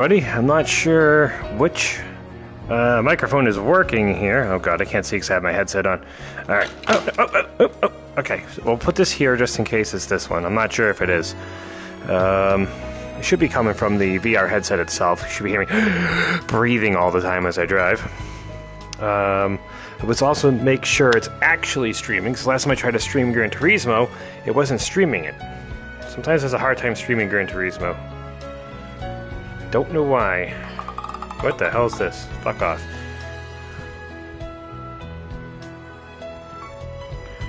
Buddy, I'm not sure which microphone is working here. Oh god, I can't see because I have my headset on. Alright. Oh. Okay, so we'll put this here just in case it's this one. I'm not sure if it is. It should be coming from the VR headset itself. You should be hearing breathing all the time as I drive. Let's also make sure it's actually streaming, because last time I tried to stream Gran Turismo, it wasn't streaming it. Sometimes there's a hard time streaming Gran Turismo. Don't know why. What the hell is this? Fuck off.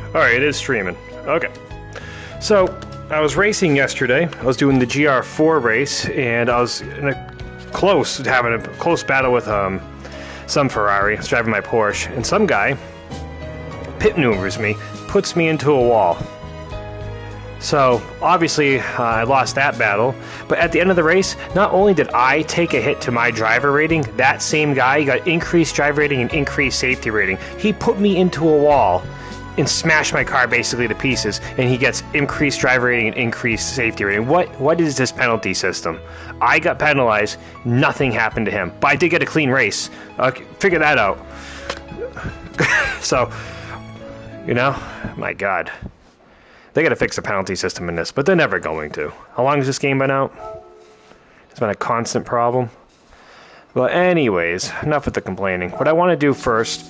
Alright, it is streaming. Okay. So, I was racing yesterday. I was doing the GR4 race, and I was having a close battle with some Ferrari. I was driving my Porsche, and some guy pit maneuvers me, puts me into a wall. So, obviously, I lost that battle, but at the end of the race, not only did I take a hit to my driver rating, that same guy got increased driver rating and increased safety rating. He put me into a wall and smashed my car basically to pieces, and he gets increased driver rating and increased safety rating. What is this penalty system? I got penalized, nothing happened to him, but I did get a clean race. Figure that out. So, you know, my god. They gotta fix the penalty system in this, but they're never going to. How long has this game been out? It's been a constant problem. Well, anyways, enough with the complaining. What I want to do first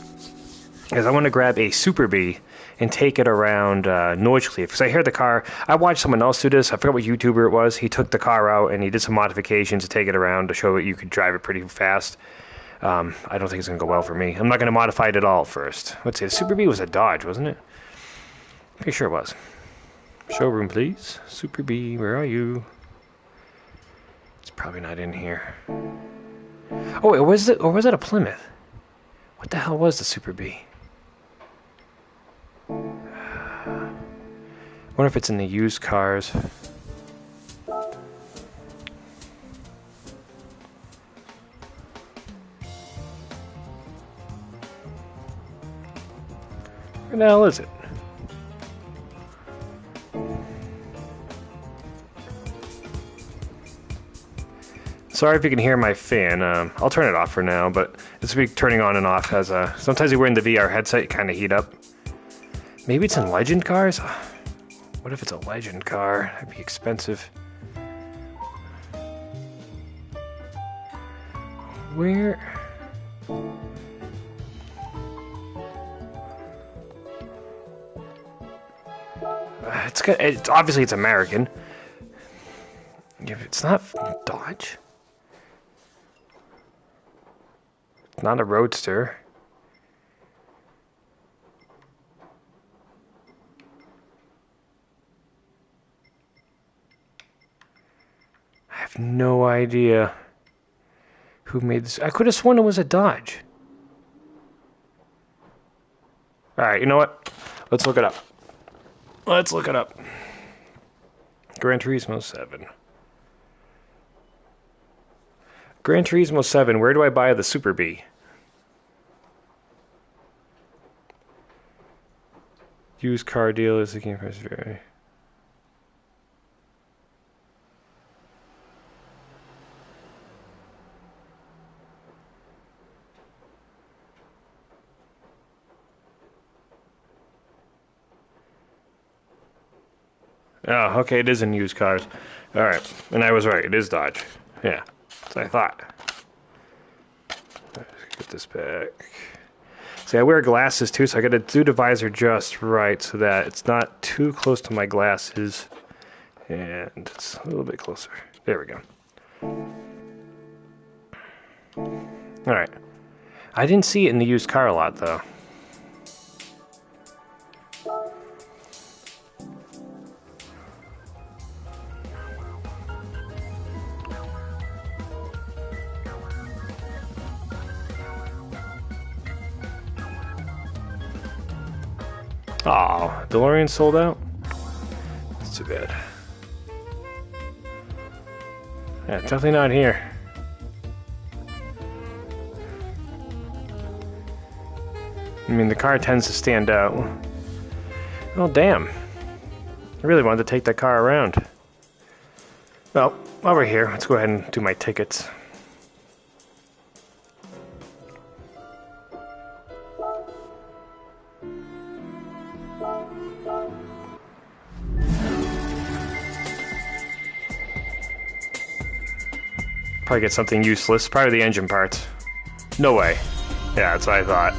is I want to grab a Super Bee and take it around Nordschleife. Because I heard the car, I watched someone else do this, I forgot what YouTuber it was. He took the car out and he did some modifications to take it around to show that you could drive it pretty fast. I don't think it's going to go well for me. I'm not going to modify it at all first. Let's see, the Super Bee was a Dodge, wasn't it? Pretty sure it was. Showroom, please. Super Bee, where are you? It's probably not in here. Oh, or was it a Plymouth? What the hell was the Super Bee? Wonder if it's in the used cars. Where the hell is it? Sorry if you can hear my fan. I'll turn it off for now, but it's be turning on and off as sometimes you wear in the VR headset, you kind of heat up. Maybe it's in Legend cars? What if it's a Legend car? That'd be expensive. Where? It's obviously it's American. It's not Dodge. It's not a Roadster. I have no idea who made this. I could have sworn it was a Dodge. Alright, you know what? Let's look it up. Let's look it up. Gran Turismo 7. Gran Turismo 7, where do I buy the Super Bee? Used car dealers looking for very. Oh, okay, it is in used cars. Alright, and I was right, it is Dodge. Yeah, that's what I thought. Let's get this back. See, I wear glasses too, so I gotta do the visor just right so that it's not too close to my glasses. And it's a little bit closer. There we go. Alright. I didn't see it in the used car a lot, though. Oh, DeLorean sold out? That's too bad. Yeah, definitely not here. I mean, the car tends to stand out. Oh, damn. I really wanted to take that car around. Well, while we're here, let's go ahead and do my tickets. Probably get something useless. Probably the engine parts. No way. Yeah, that's what I thought.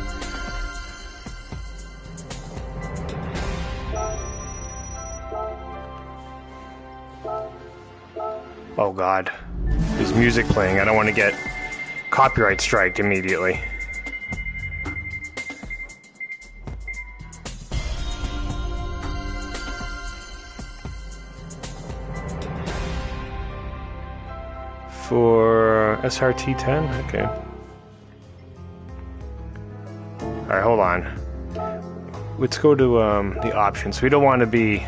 Oh god. There's music playing. I don't want to get copyright striked immediately. For SRT10? Okay. Alright, hold on. Let's go to the options. We don't want to be...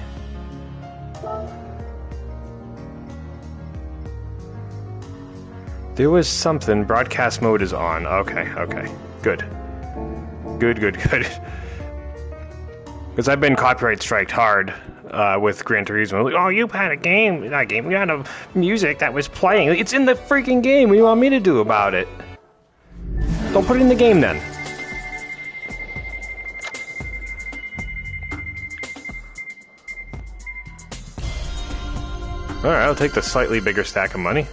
There was something. Broadcast mode is on. Okay, okay. Good. Good. Because I've been copyright striked hard with Gran Turismo. Like, oh, you had a game. Not a game. We had a music that was playing. It's in the freaking game. What do you want me to do about it? Don't put it in the game then. Alright, I'll take the slightly bigger stack of money.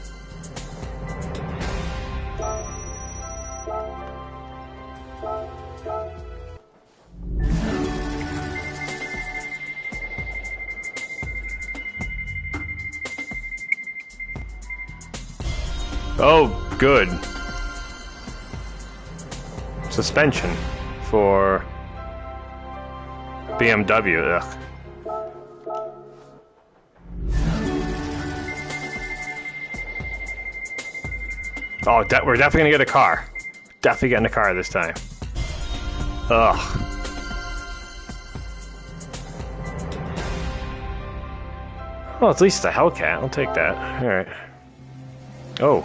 Oh, good. Suspension for BMW. Ugh. Oh, we're definitely gonna get a car. Definitely getting a car this time. Ugh. Well, at least it's a Hellcat. I'll take that. All right. Oh.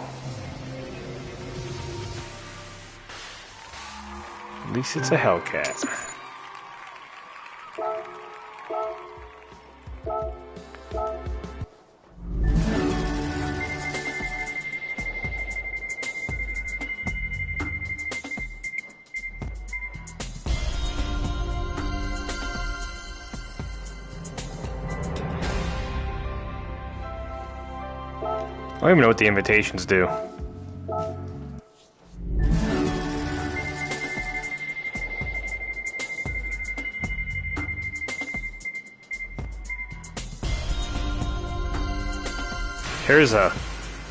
At least it's a Hellcat. I don't even know what the invitations do. Here's a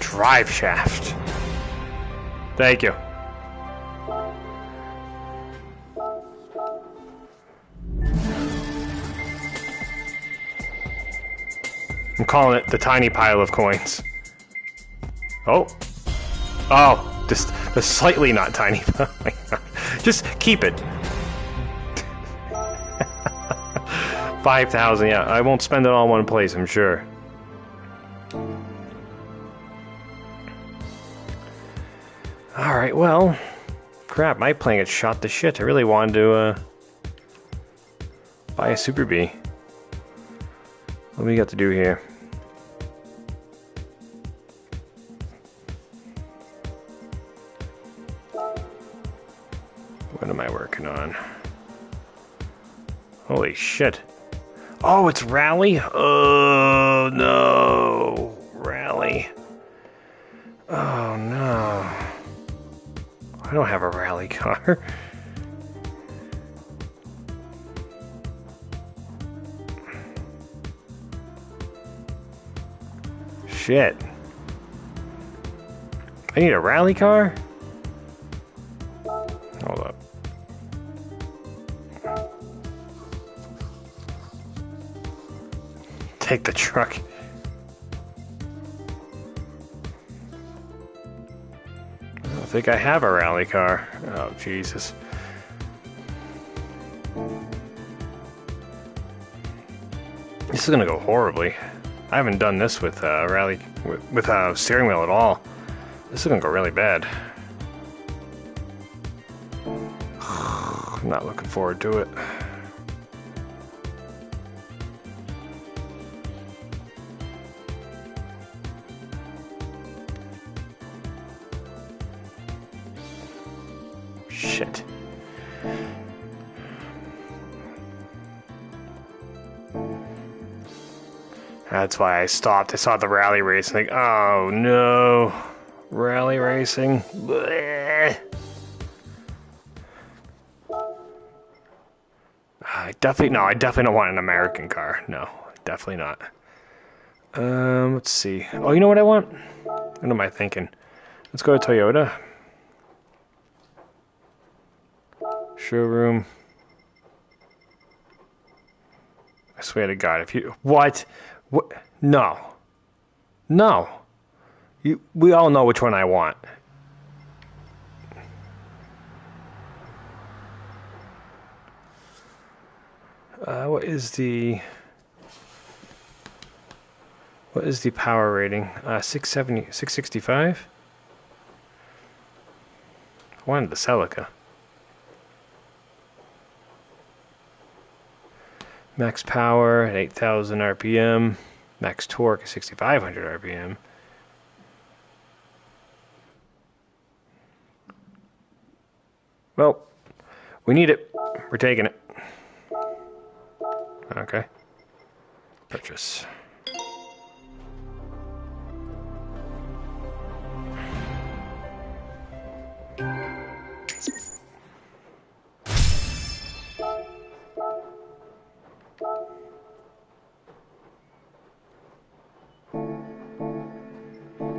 drive shaft. Thank you. I'm calling it the tiny pile of coins. Oh. Oh, just the slightly not tiny. Just keep it. 5,000, yeah. I won't spend it all in one place, I'm sure. Alright, well, crap, my plane got shot to shit. I really wanted to buy a Super Bee. What do we got to do here? What am I working on? Holy shit. Oh, it's Rally? Oh, no. Rally. Oh, no. I don't have a rally car. Shit. I need a rally car? Hold up. Take the truck. I don't think I have a rally car. Oh, Jesus. This is gonna go horribly. I haven't done this with rally with steering wheel at all. This is gonna go really bad. I'm not looking forward to it. Shit. That's why I stopped. I saw the rally race and like, oh no. Rally racing. Blech. I definitely don't want an American car. No, definitely not. Let's see. Oh, you know what I want? What am I thinking? Let's go to Toyota. Showroom. I swear to God, if you... What? No. No. We all know which one I want. What is the power rating? 670, 665? I wanted the Celica. Max power at 8,000 RPM. Max torque at 6,500 RPM. Well, we need it. We're taking it. Okay. Purchase.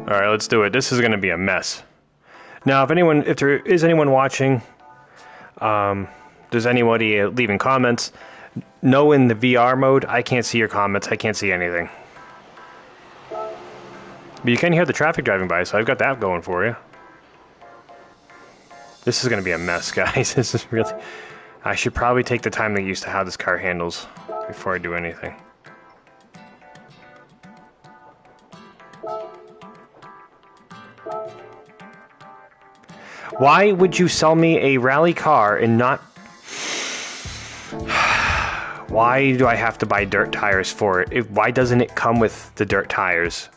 All right, let's do it. This is going to be a mess. Now, if there is anyone watching, there's anybody leaving comments, know in the VR mode, I can't see your comments. I can't see anything. But you can hear the traffic driving by, so I've got that going for you. This is going to be a mess, guys. This is really... I should probably take the time to get used to how this car handles before I do anything. Why would you sell me a rally car and not... Why do I have to buy dirt tires for it? Why doesn't it come with the dirt tires?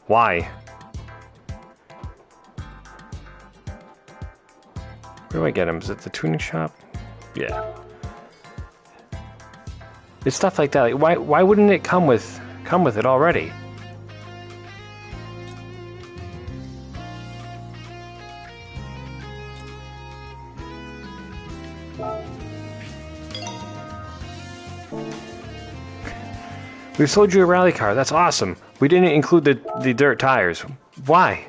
Why? Where do I get them? Is it the tuning shop? Yeah. It's stuff like that. Like, why wouldn't it come with it already? We sold you a rally car. That's awesome. We didn't include the dirt tires. Why?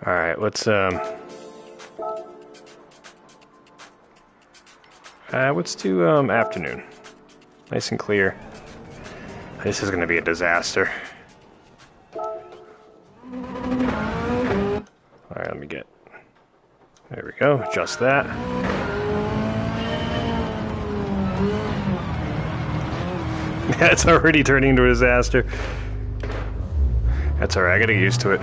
All right, let's do afternoon. Nice and clear. This is going to be a disaster. All right, let me get... There we go, adjust that. It's already turning into a disaster. That's all right, I gotta get used to it.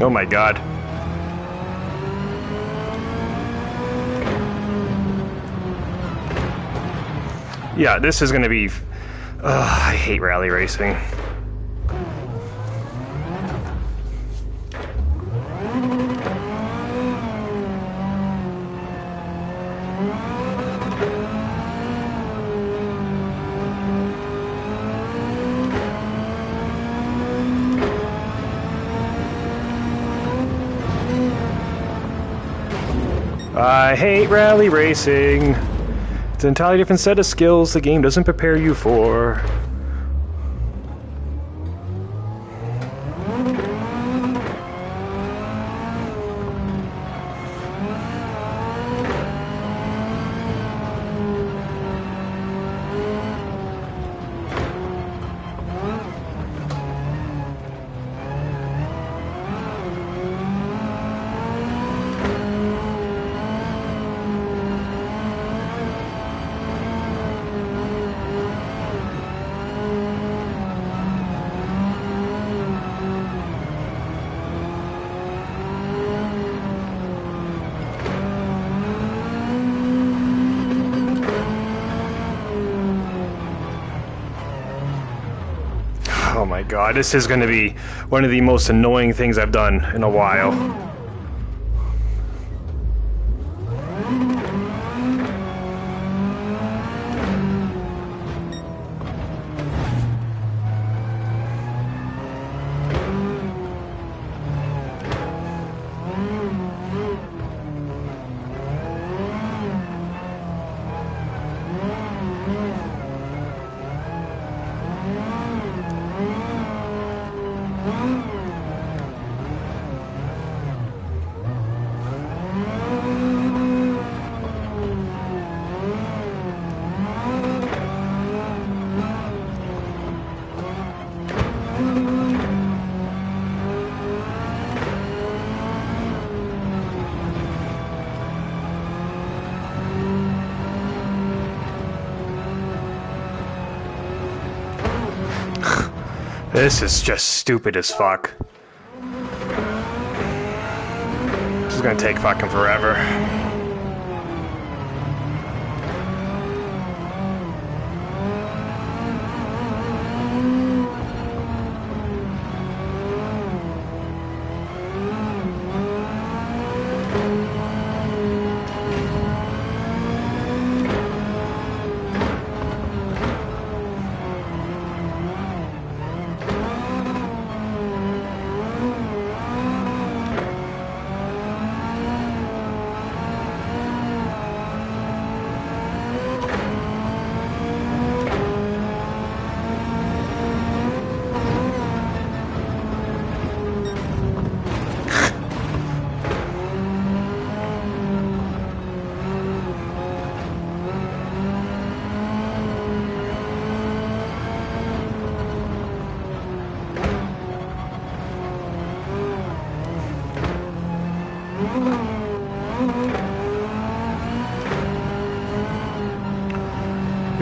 Oh my God. Yeah, this is going to be... I hate rally racing. I hate rally racing. It's an entirely different set of skills the game doesn't prepare you for. Oh my god, this is going to be one of the most annoying things I've done in a while. This is just stupid as fuck. This is gonna take fucking forever.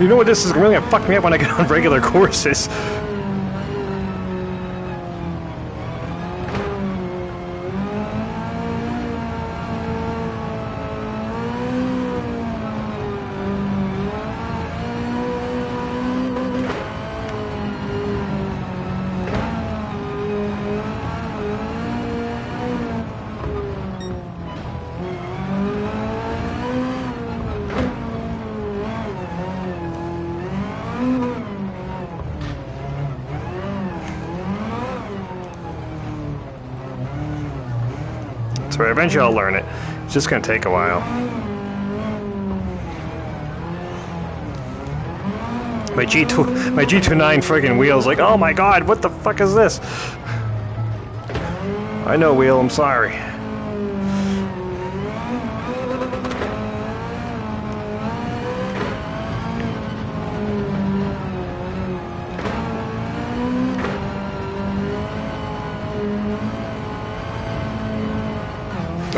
You know what, this is really gonna fuck me up when I get on regular courses. So eventually I'll learn it. It's just gonna take a while. My G29 friggin' wheel's like, oh my god, what the fuck is this? I know, wheel, I'm sorry.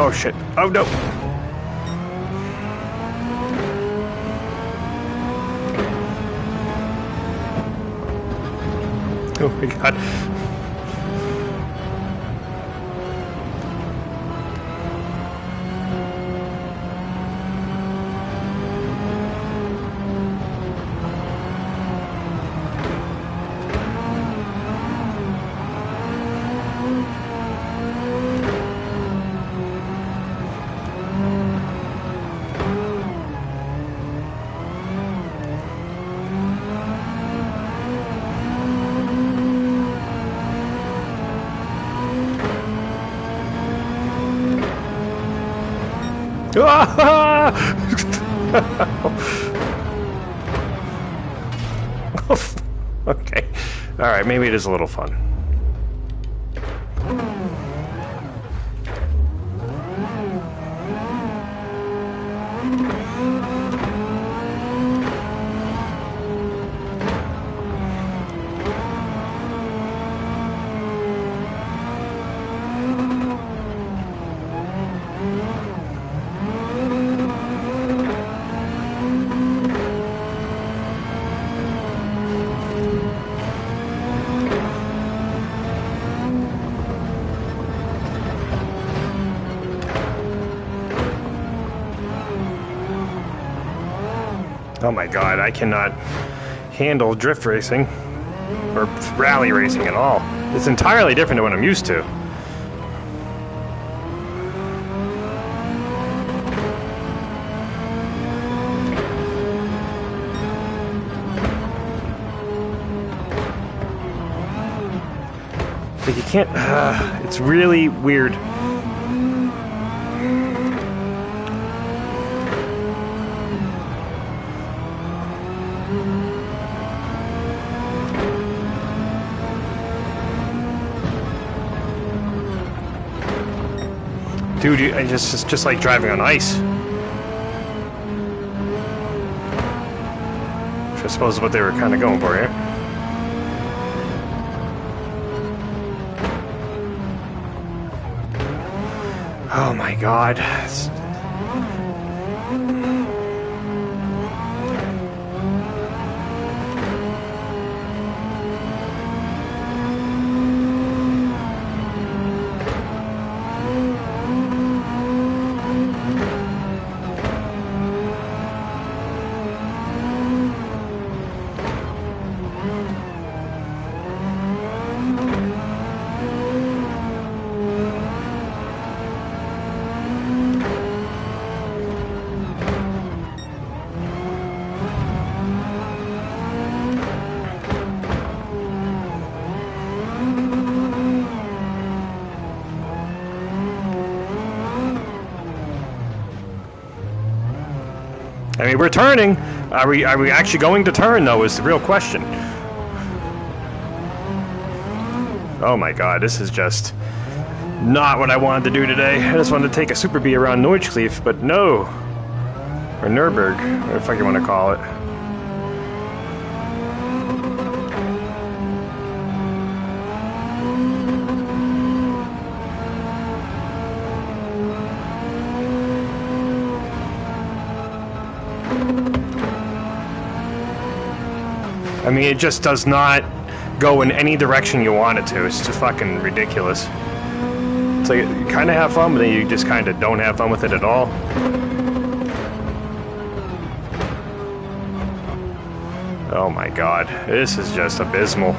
Oh shit. Oh no. Oh my god. Okay. Alright, maybe it is a little fun. Oh my god, I cannot handle drift racing. or rally racing at all. It's entirely different than what I'm used to. Like you can't. It's really weird. Dude, it's just like driving on ice. Which I suppose is what they were kind of going for here. Oh my god. I mean, we're turning. Are we actually going to turn, though, is the real question. Oh my god, this is just not what I wanted to do today. I just wanted to take a Super B around Neuchkleef, but no. Or Nürburg, whatever the fuck you want to call it. I mean, it just does not go in any direction you want it to. It's just fucking ridiculous. It's like, you kind of have fun, but then you just kind of don't have fun with it at all. Oh my god, this is just abysmal.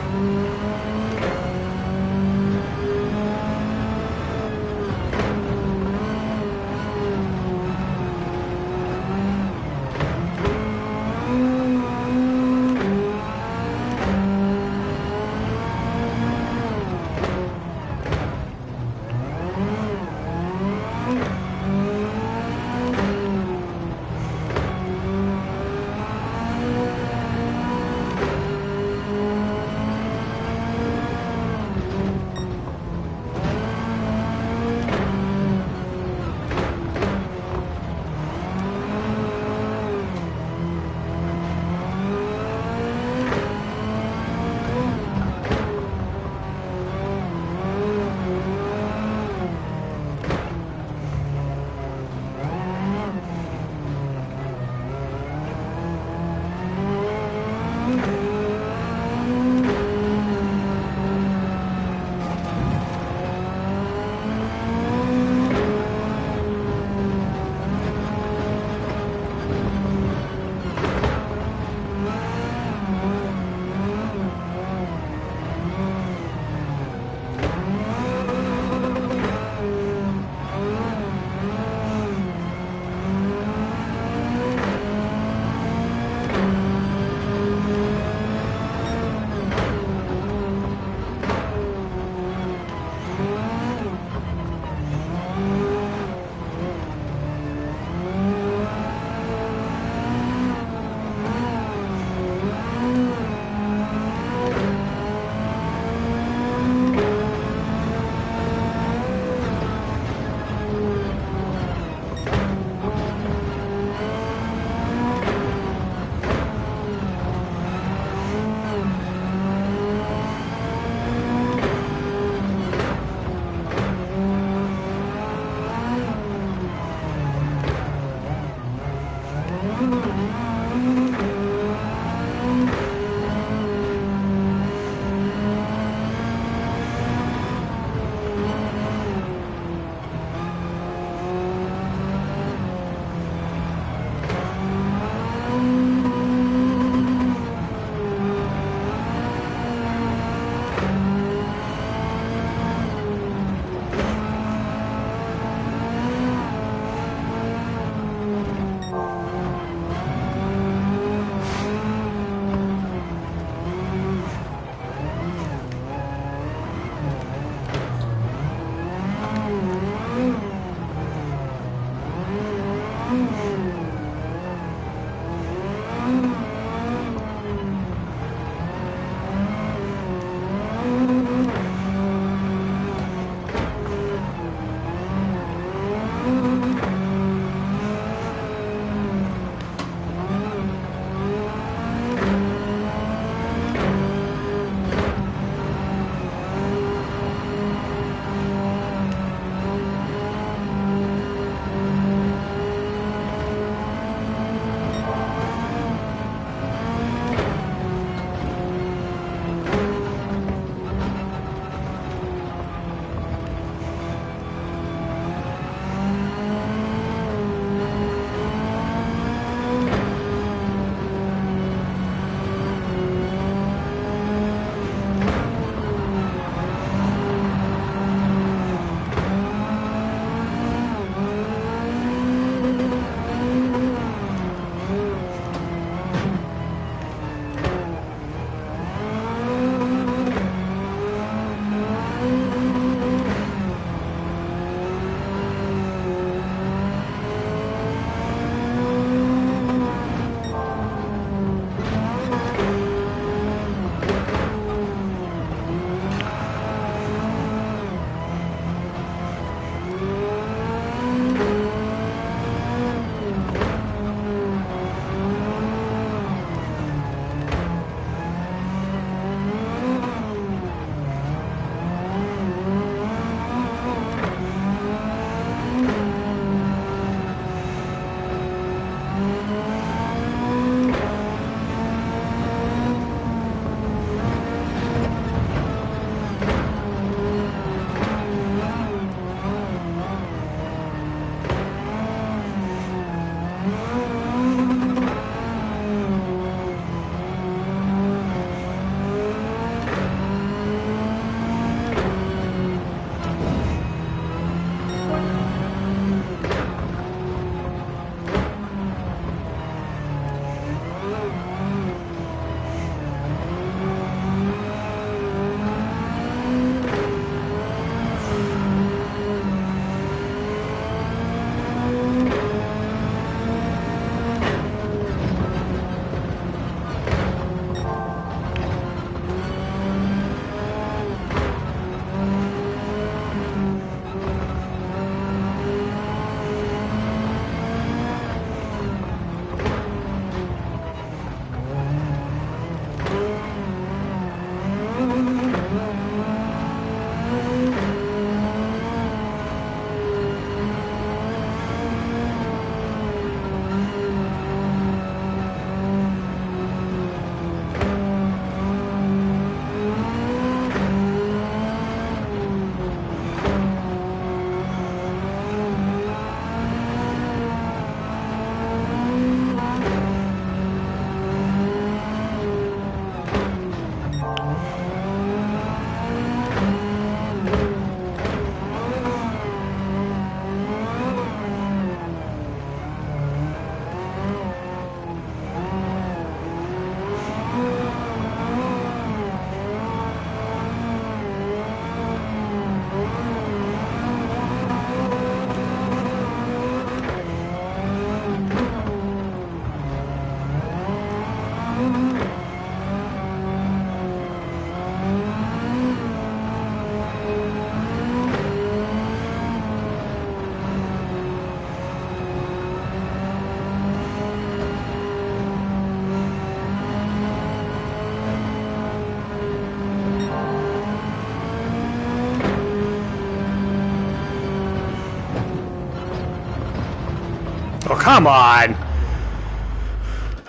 come on!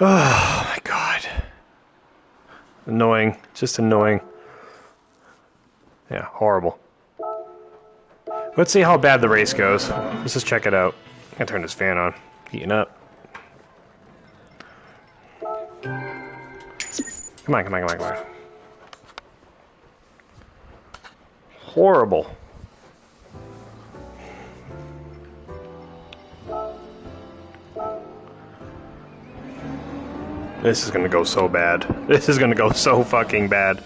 Oh my god. Annoying. Just annoying. Yeah, horrible. Let's see how bad the race goes. Let's just check it out. I gotta turn this fan on. Heating up. Come on, come on, come on, come on. Horrible. This is gonna go so bad. This is gonna go so fucking bad.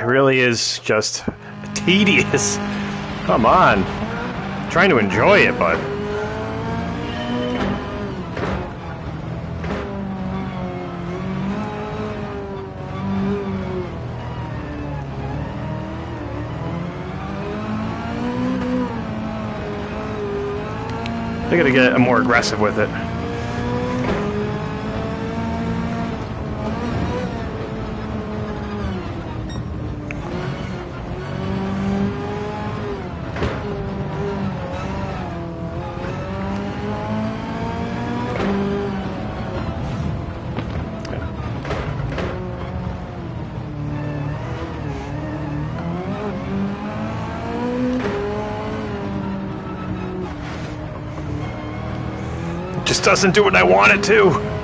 It really is just tedious. Come on. I'm trying to enjoy it, but... I gotta get more aggressive with it. Just doesn't do what I want it to.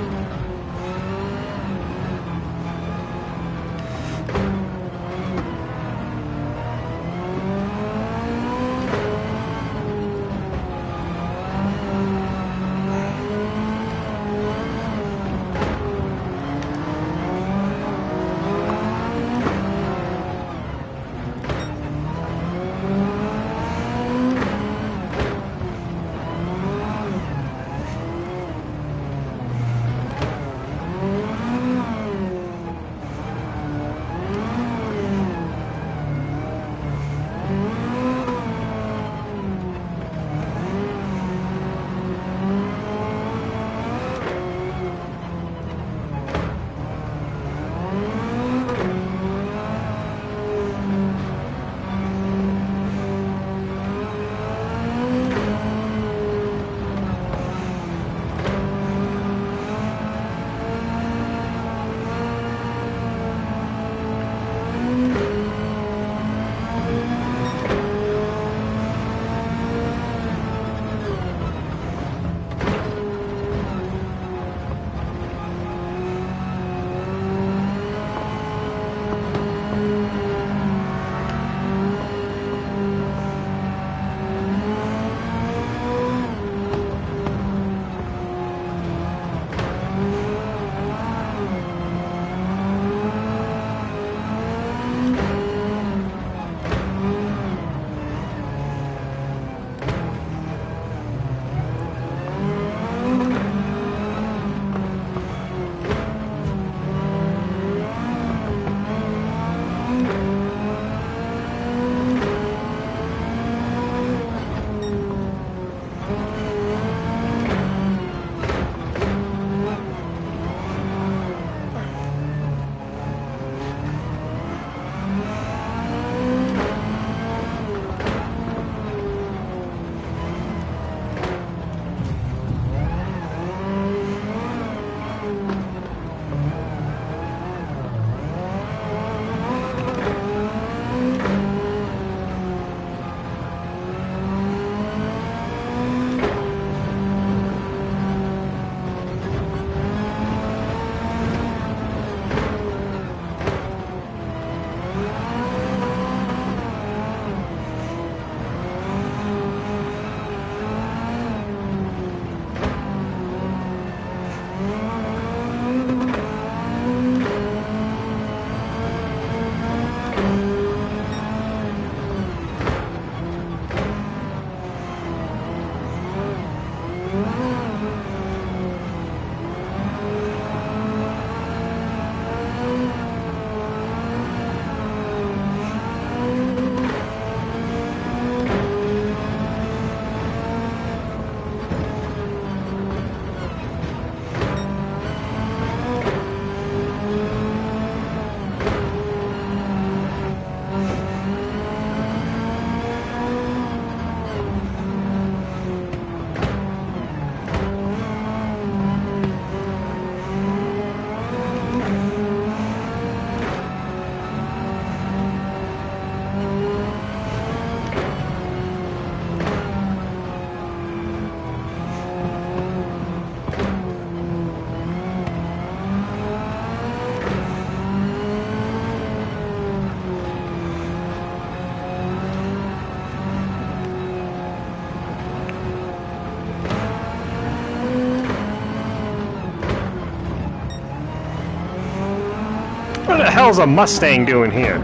What the hell's a Mustang doing here?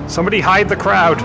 Somebody hide the crowd.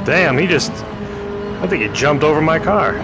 Damn, he just... I think he jumped over my car.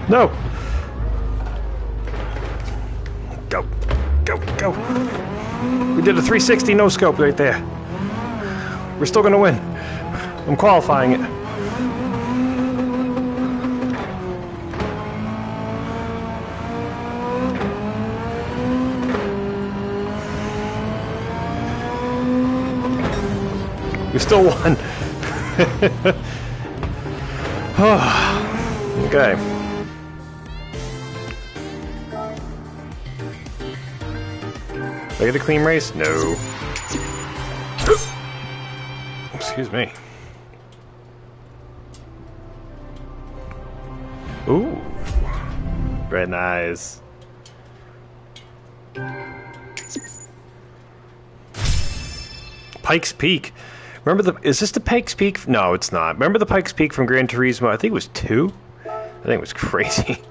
No! Go. Go. Go. We did a 360 no-scope right there. We're still gonna win. I'm qualifying it. We still won. Okay. Did I get a clean race? No. Excuse me. Ooh. Very nice. Pikes Peak. Remember the... Is this the Pikes Peak? No, it's not. Remember the Pikes Peak from Gran Turismo? I think it was 2? I think it was crazy.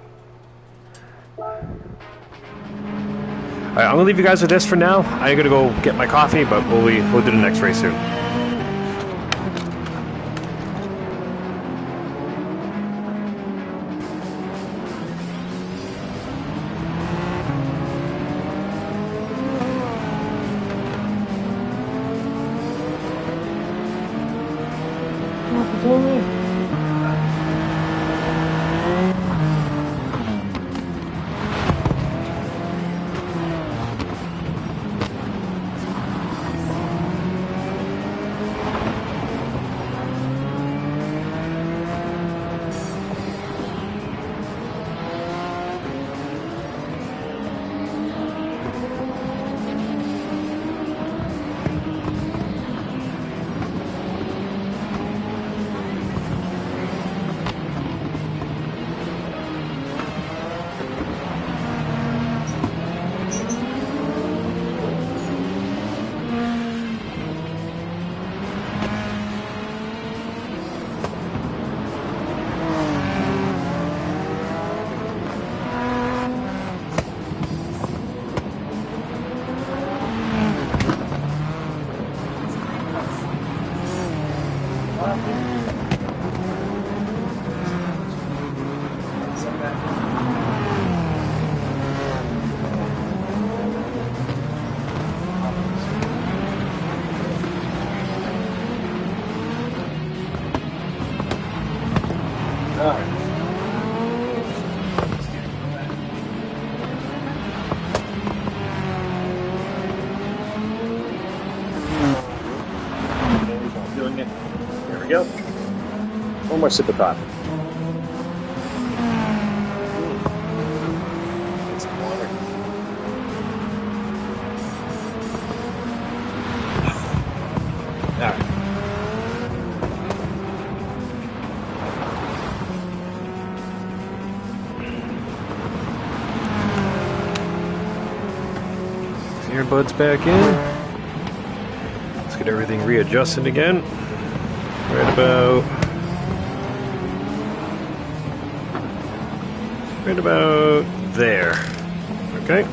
Alright, I'm gonna leave you guys with this for now. I'm gonna go get my coffee, but we'll do the next race soon. doing it. There we go. One more sip of coffee. Get some water. All right. Earbuds back in. Let's get everything readjusted again. Right about there. Okay.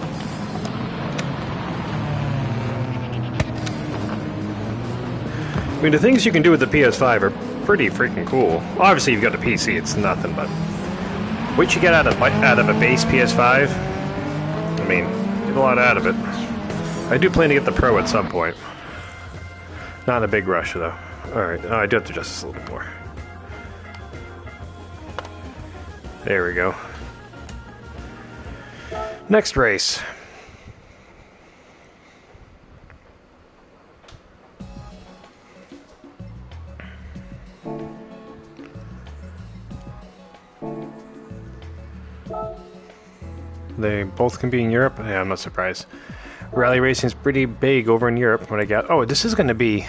I mean, the things you can do with the PS5 are pretty freaking cool. Obviously, you've got the PC; it's nothing. But what you get out of a base PS5, I mean, get a lot out of it. I do plan to get the Pro at some point. Not in a big rush, though. Alright, I do have to adjust this a little bit more. There we go. Next race. They both can be in Europe? Yeah, I'm not surprised. Rally racing is pretty big over in Europe. What I got? Oh, this is going to be.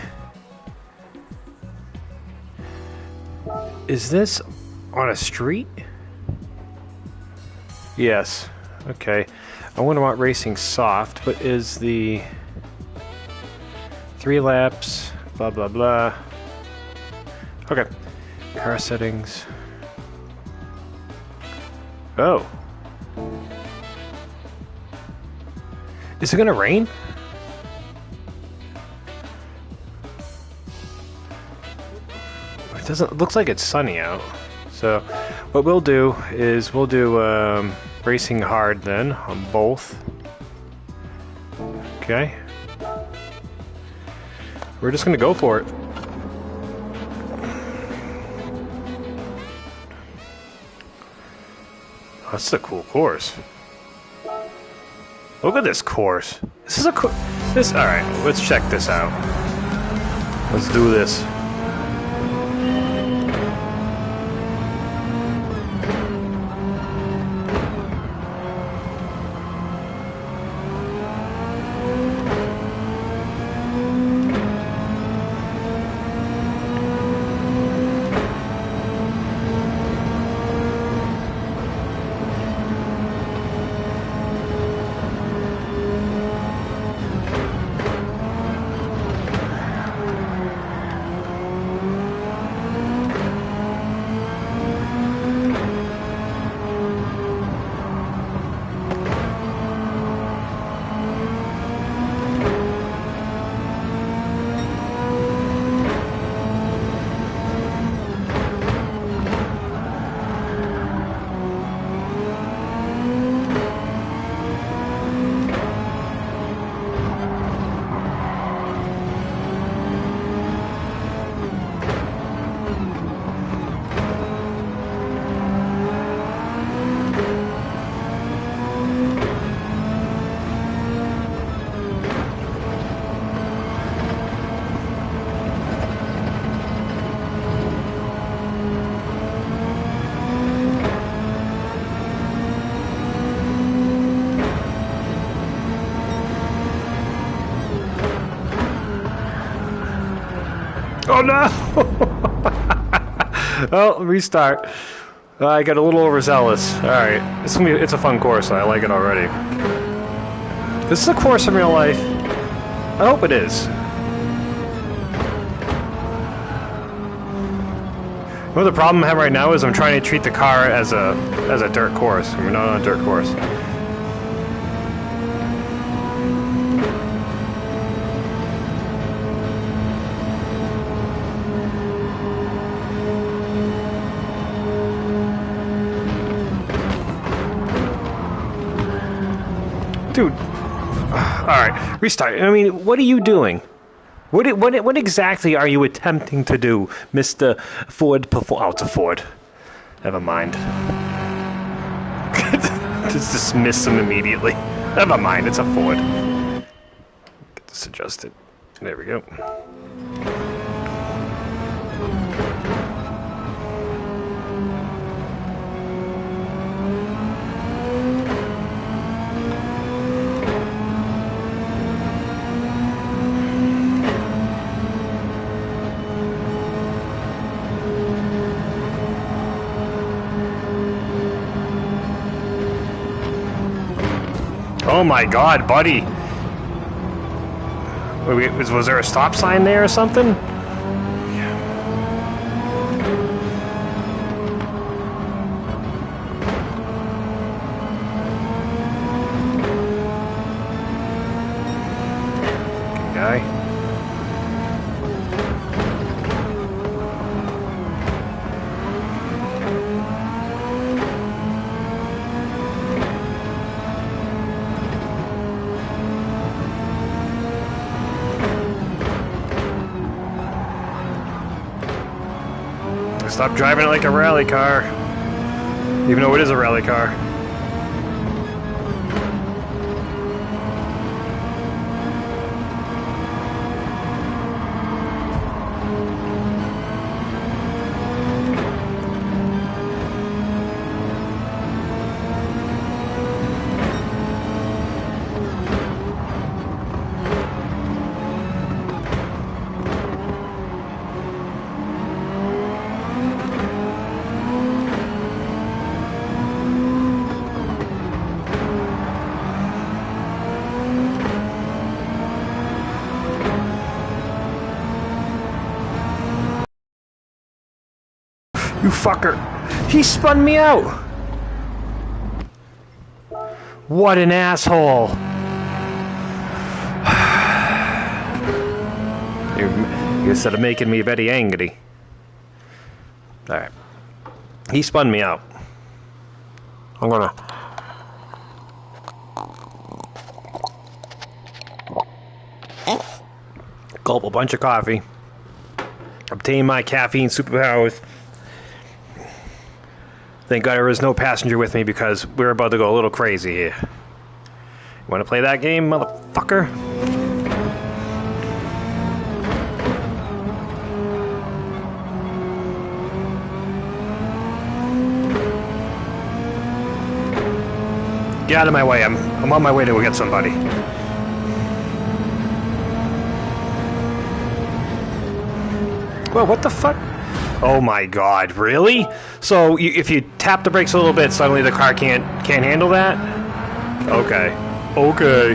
Is this on a street? Yes. Okay. I wouldn't want racing soft, but is the 3 laps? Blah blah blah. Okay. Car settings. Oh. Is it gonna rain? It doesn't. It looks like it's sunny out. So, what we'll do is we'll do racing hard then on both. Okay. We're just gonna go for it. That's a cool course. Look at this course. This is a this. All right, let's check this out. Let's do this. Oh no! Oh, restart. I got a little overzealous. Alright, it's a fun course, I like it already. This is a course in real life. I hope it is. Well, the problem I have right now is I'm trying to treat the car as a dirt course. We're not on a dirt course. Dude, alright, restart. I mean, what are you doing? What exactly are you attempting to do, Mr. Ford? Oh, it's a Ford. Never mind. Just dismiss him immediately. Never mind, it's a Ford. Get this adjusted. There we go. Oh my god, buddy. Was there a stop sign there or something? Guy. Stop driving it like a rally car, even though it is a rally car. You fucker! He spun me out! What an asshole! You instead of making me very angry. Alright. He spun me out. I'm gonna... gulp a bunch of coffee. Obtain my caffeine superpowers. Thank God there was no passenger with me because we're about to go a little crazy here. You want to play that game, motherfucker? Get out of my way. I'm on my way to go get somebody. Well, what the fuck? Oh my god, really? So if you tap the brakes a little bit, suddenly the car can't handle that? Okay. Okay.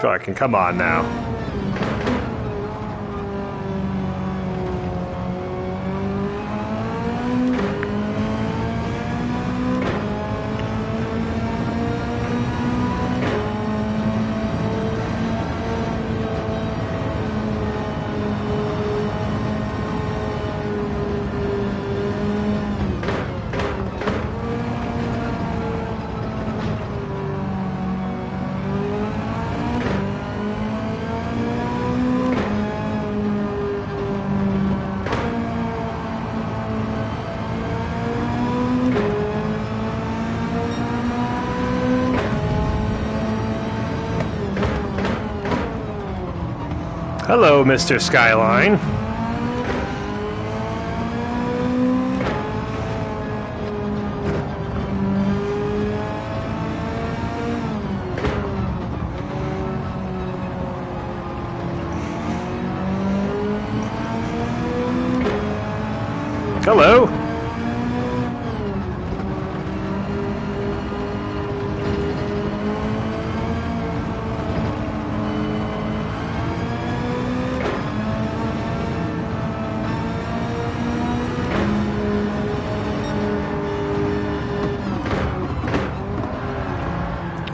Fucking come on now. Hello, Mr. Skyline. Hello.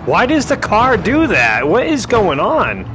Why does the car do that? What is going on?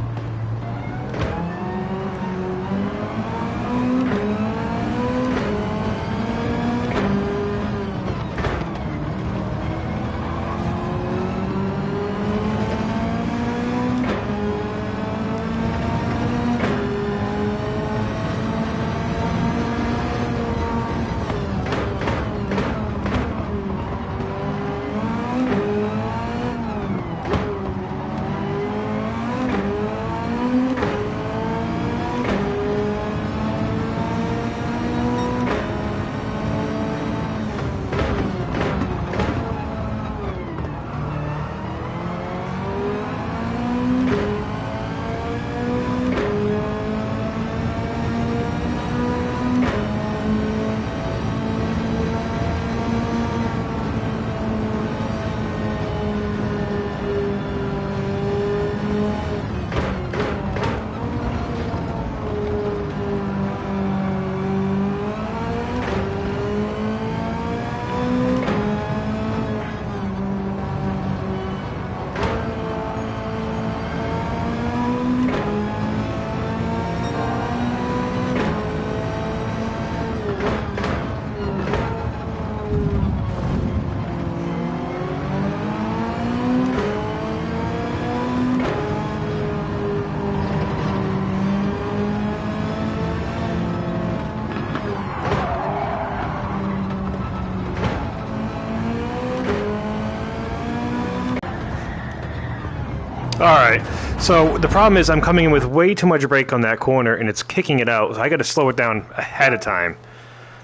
Alright, so the problem is I'm coming in with way too much brake on that corner and it's kicking it out, so I gotta slow it down ahead of time.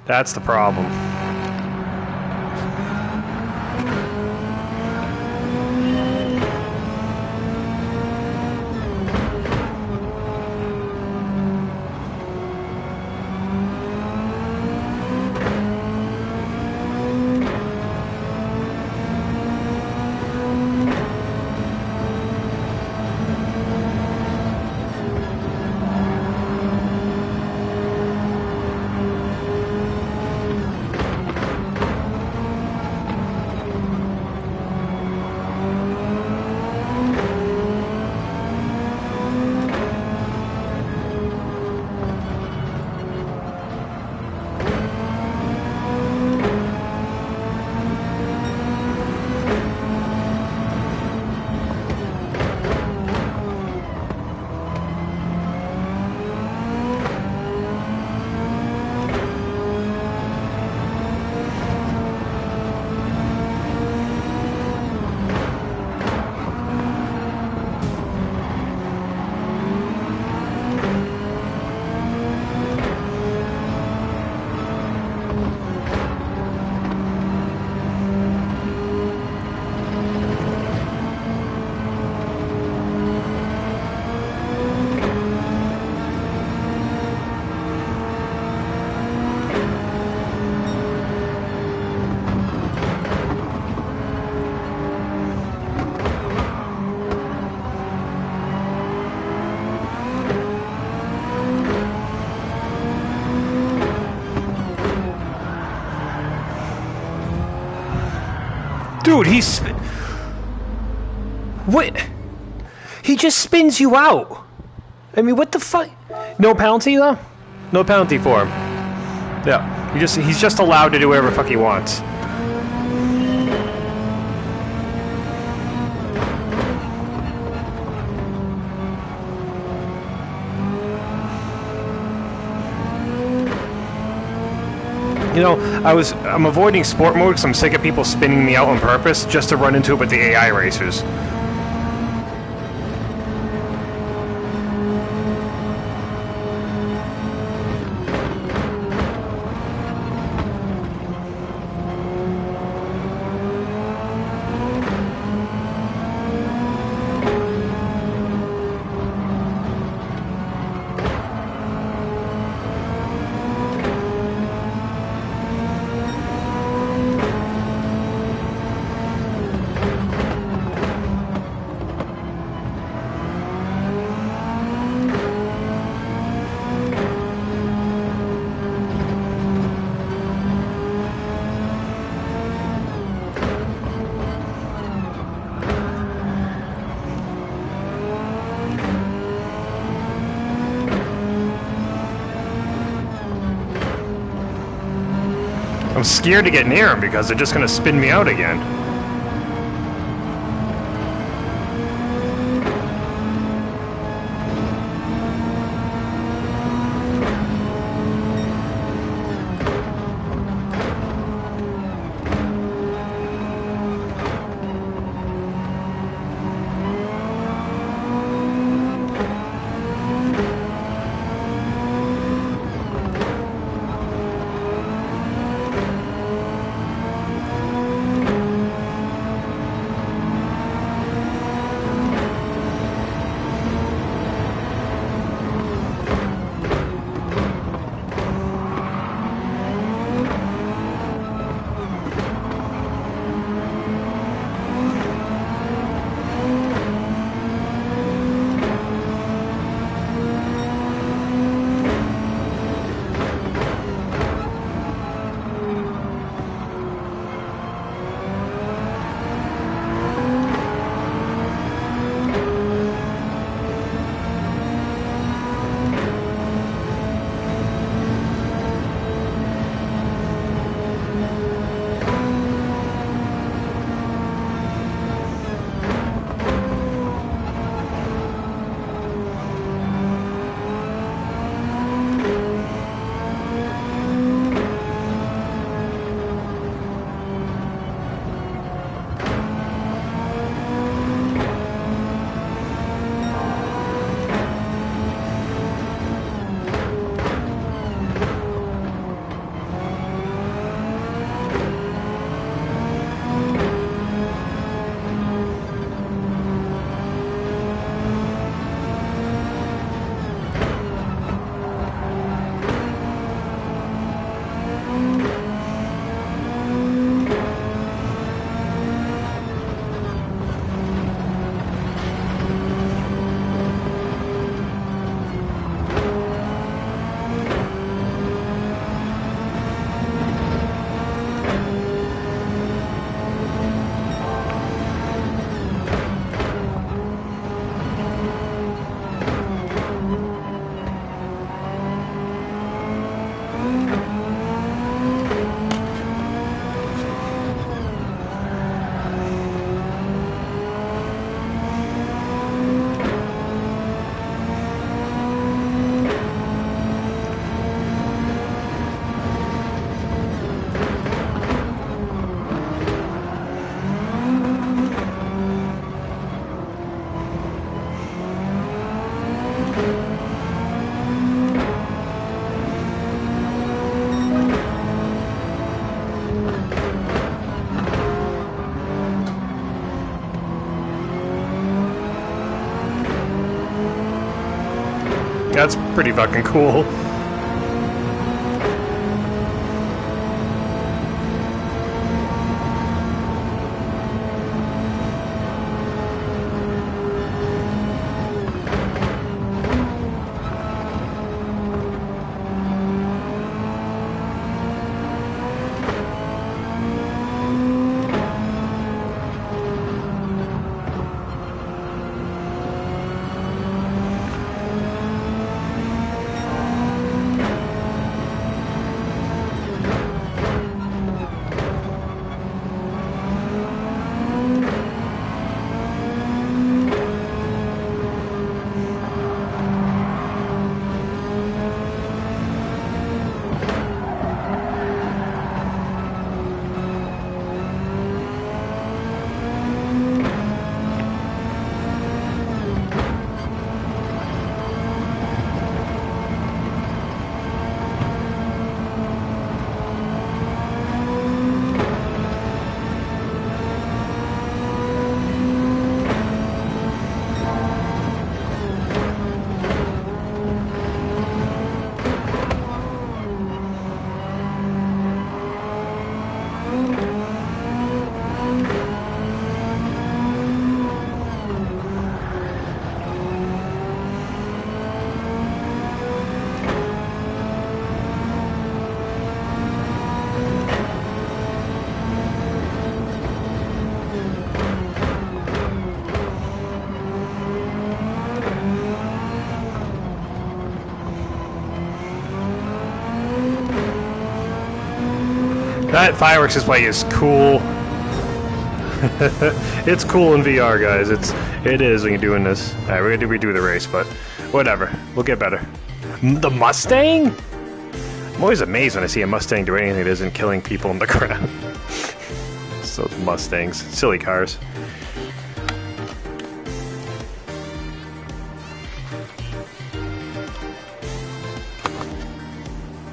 That's the problem. Dude, he's... What? He just spins you out. I mean, what the fuck? No penalty, though? No penalty for him. Yeah, he's just allowed to do whatever the fuck he wants. You know, I'm avoiding sport mode because I'm sick of people spinning me out on purpose just to run into it with the AI racers. I'm scared to get near them because they're just going to spin me out again. That's pretty fucking cool. That fireworks display is cool. It's cool in VR, guys. It is when you're doing this. Alright, we're gonna redo the race, but whatever. We'll get better. The Mustang? I'm always amazed when I see a Mustang do anything that isn't killing people in the ground. So those Mustangs. Silly cars.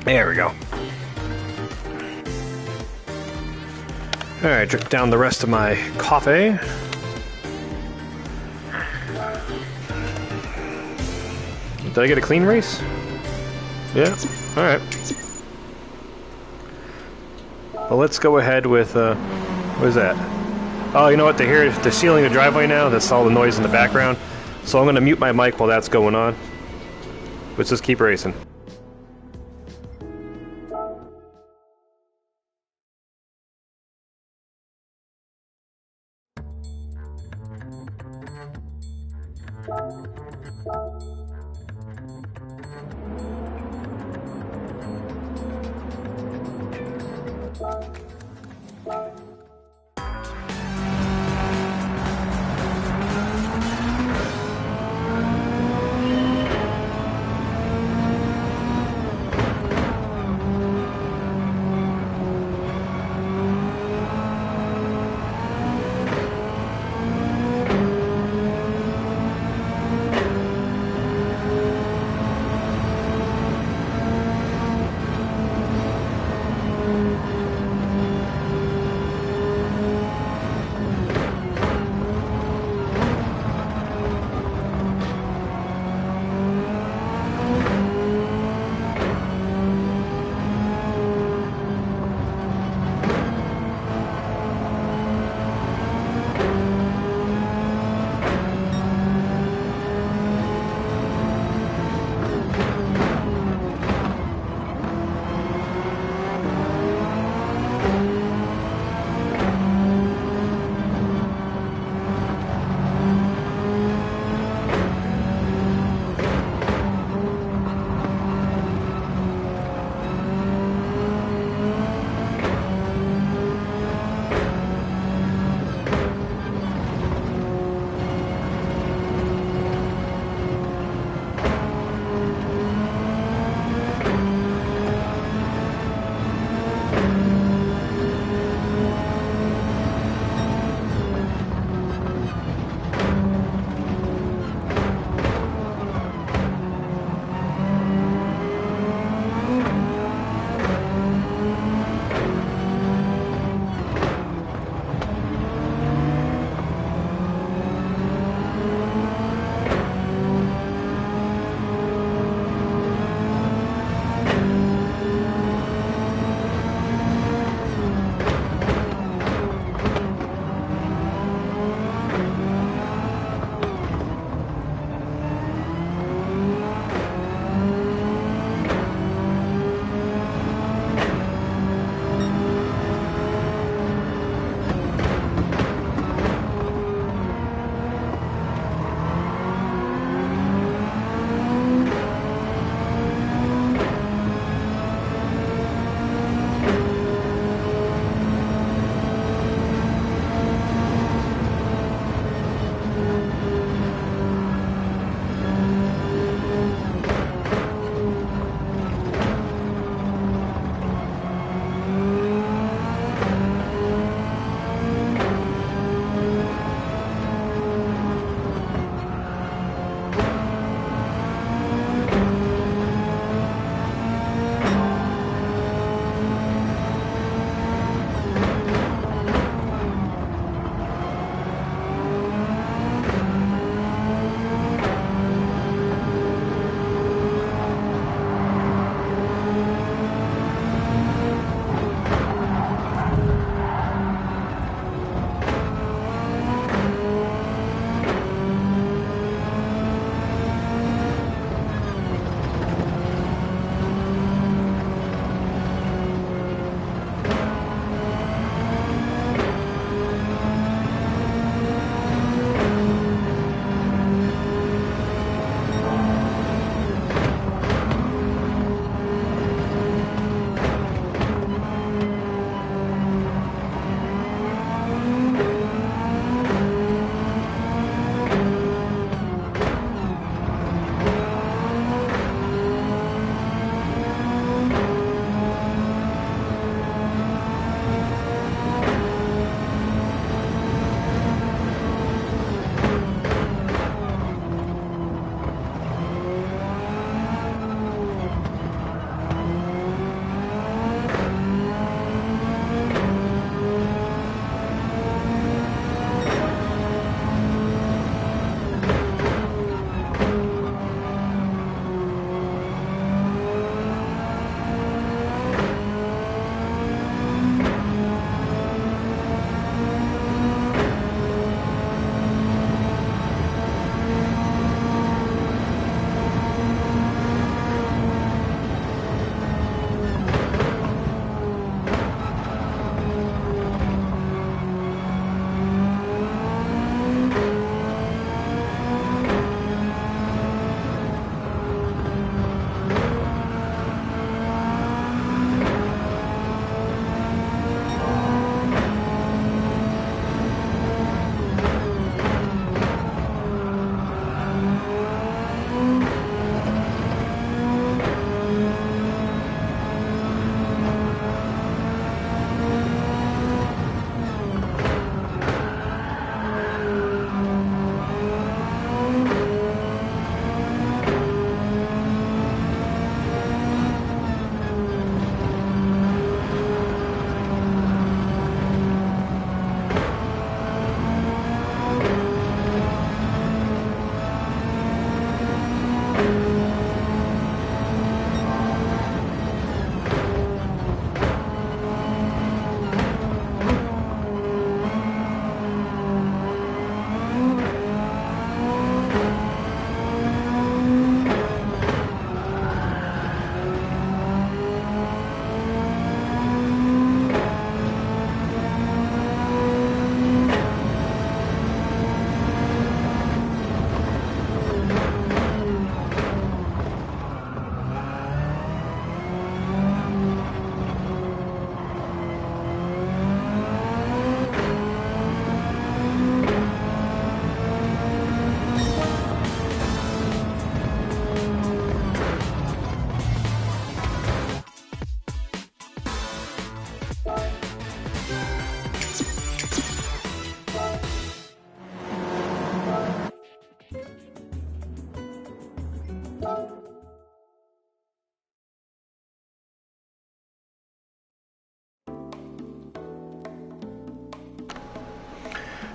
There we go. Alright, drip down the rest of my coffee. Did I get a clean race? Yeah? Alright. Well, let's go ahead with, what is that? Oh, you know what? They're sealing the driveway now. That's all the noise in the background. So I'm going to mute my mic while that's going on. Let's just keep racing.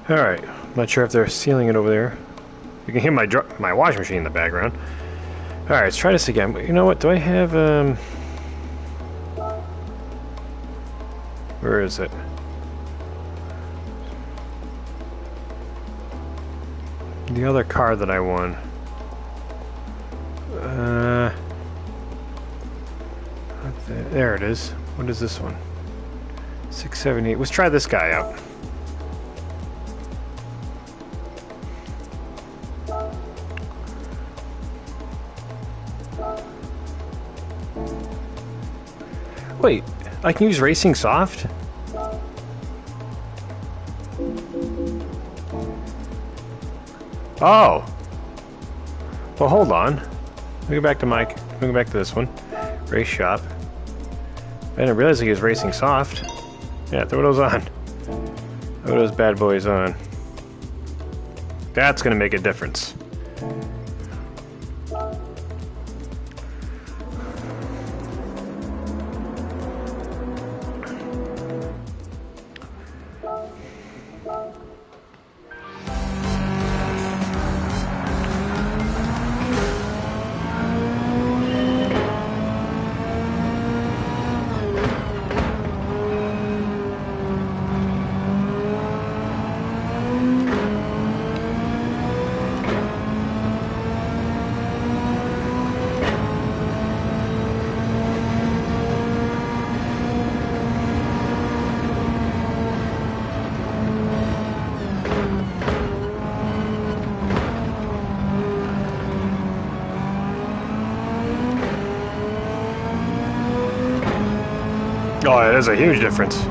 Alright, not sure if they're sealing it over there. You can hear my washing machine in the background. Alright, let's try this again. You know what, do I have, where is it? The other car that I won. There it is. What is this one? 678. Let's try this guy out. Wait, I can use Racing Soft? Oh! Well, hold on. Let me go back to let me go back to this one. Race Shop. I didn't realize I could use Racing Soft. Yeah, throw those on. Throw those bad boys on. That's gonna make a difference. Oh, it is a huge difference.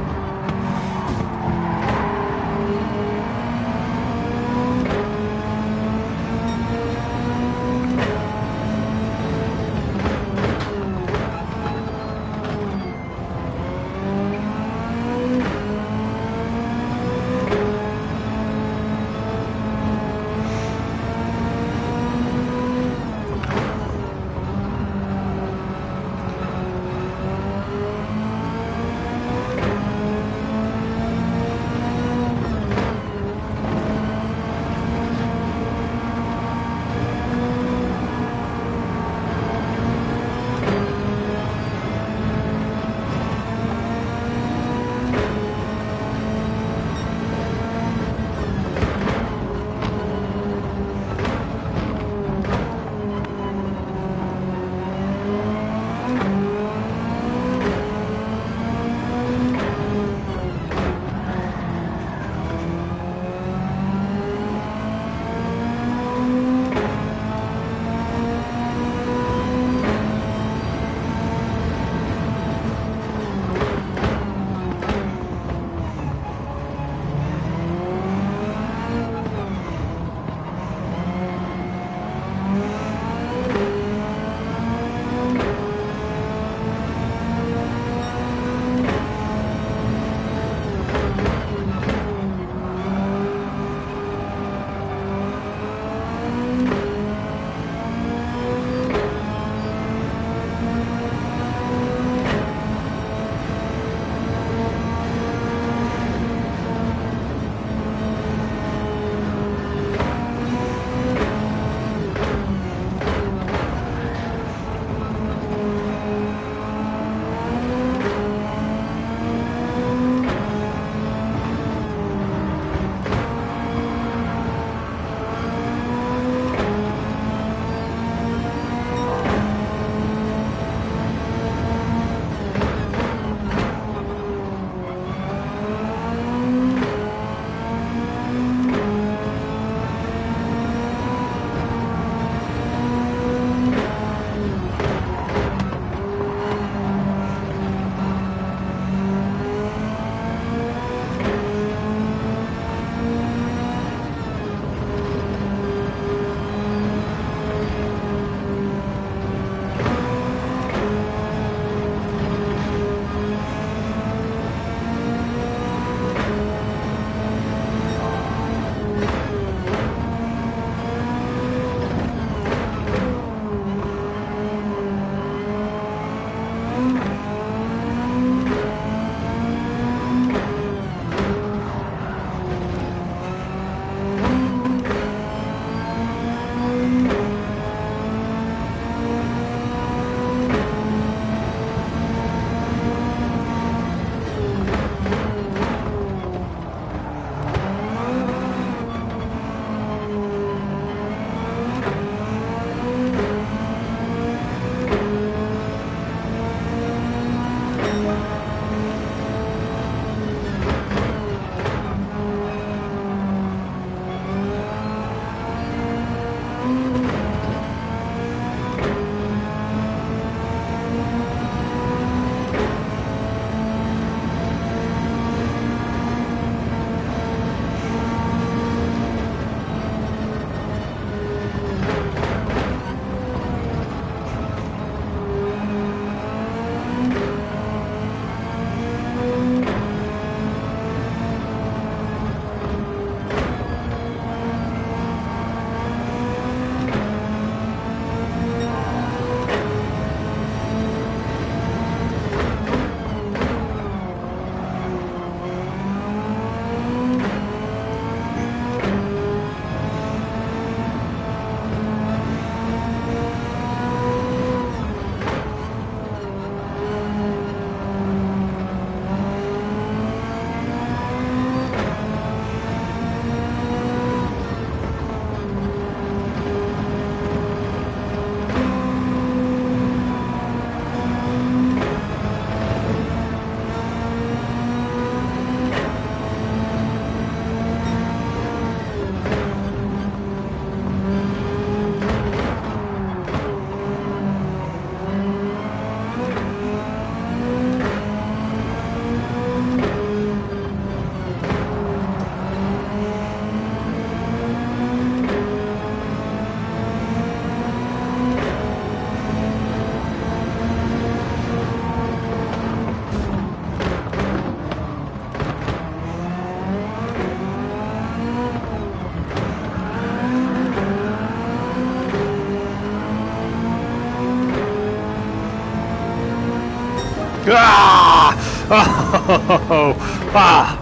Ah! Oh! Ah!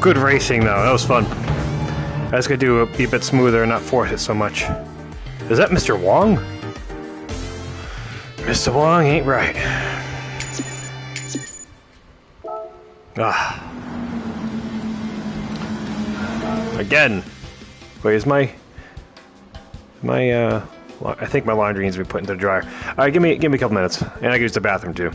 Good racing, though. That was fun. I was gonna be a bit smoother and not force it so much. Is that Mr. Wong? Mr. Wong ain't right. Ah. Again. Wait, is my... I think my laundry needs to be put into the dryer. Alright, give me a couple minutes. And I can use the bathroom, too.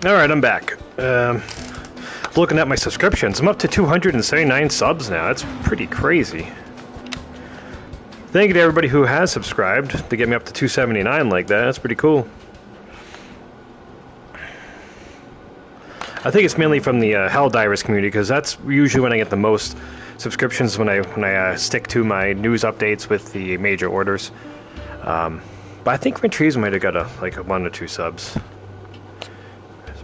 Alright, I'm back. Looking at my subscriptions, I'm up to 279 subs now. That's pretty crazy. Thank you to everybody who has subscribed to get me up to 279 like that. That's pretty cool. I think it's mainly from the Helldivers community, because that's usually when I get the most subscriptions, when I stick to my news updates with the major orders. But I think Gran Turismo might have got like 1 or 2 subs.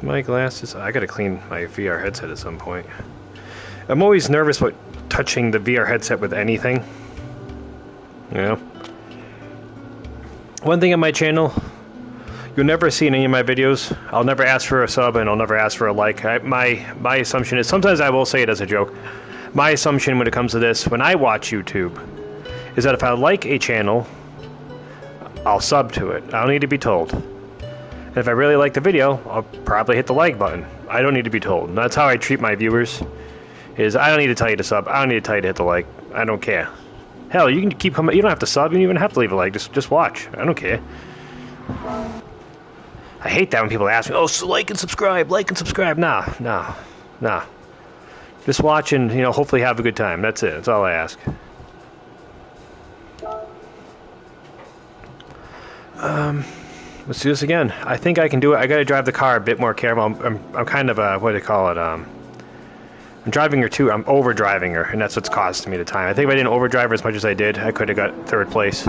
My glasses. I gotta clean my VR headset at some point. I'm always nervous about touching the VR headset with anything. You know? One thing on my channel, you'll never see in any of my videos, I'll never ask for a sub and I'll never ask for a like. My assumption is, sometimes I will say it as a joke, my assumption when it comes to this, when I watch YouTube, is that if I like a channel, I'll sub to it. I don't need to be told. And if I really like the video, I'll probably hit the like button. I don't need to be told. And that's how I treat my viewers. Is I don't need to tell you to sub. I don't need to tell you to hit the like. I don't care. Hell, you can keep coming. You don't have to sub. You don't even have to leave a like. Just watch. I don't care. I hate that when people ask me, "Oh, so like and subscribe, like and subscribe." Nah. Just watch and hopefully have a good time. That's it. That's all I ask. Let's do this again. I think I can do it. I gotta drive the car a bit more careful. I'm kind of what do you call it? I'm I'm driving her too. I'm over driving her, and that's what's costing me the time. I think if I didn't overdrive her as much as I did, I could have got 3rd place.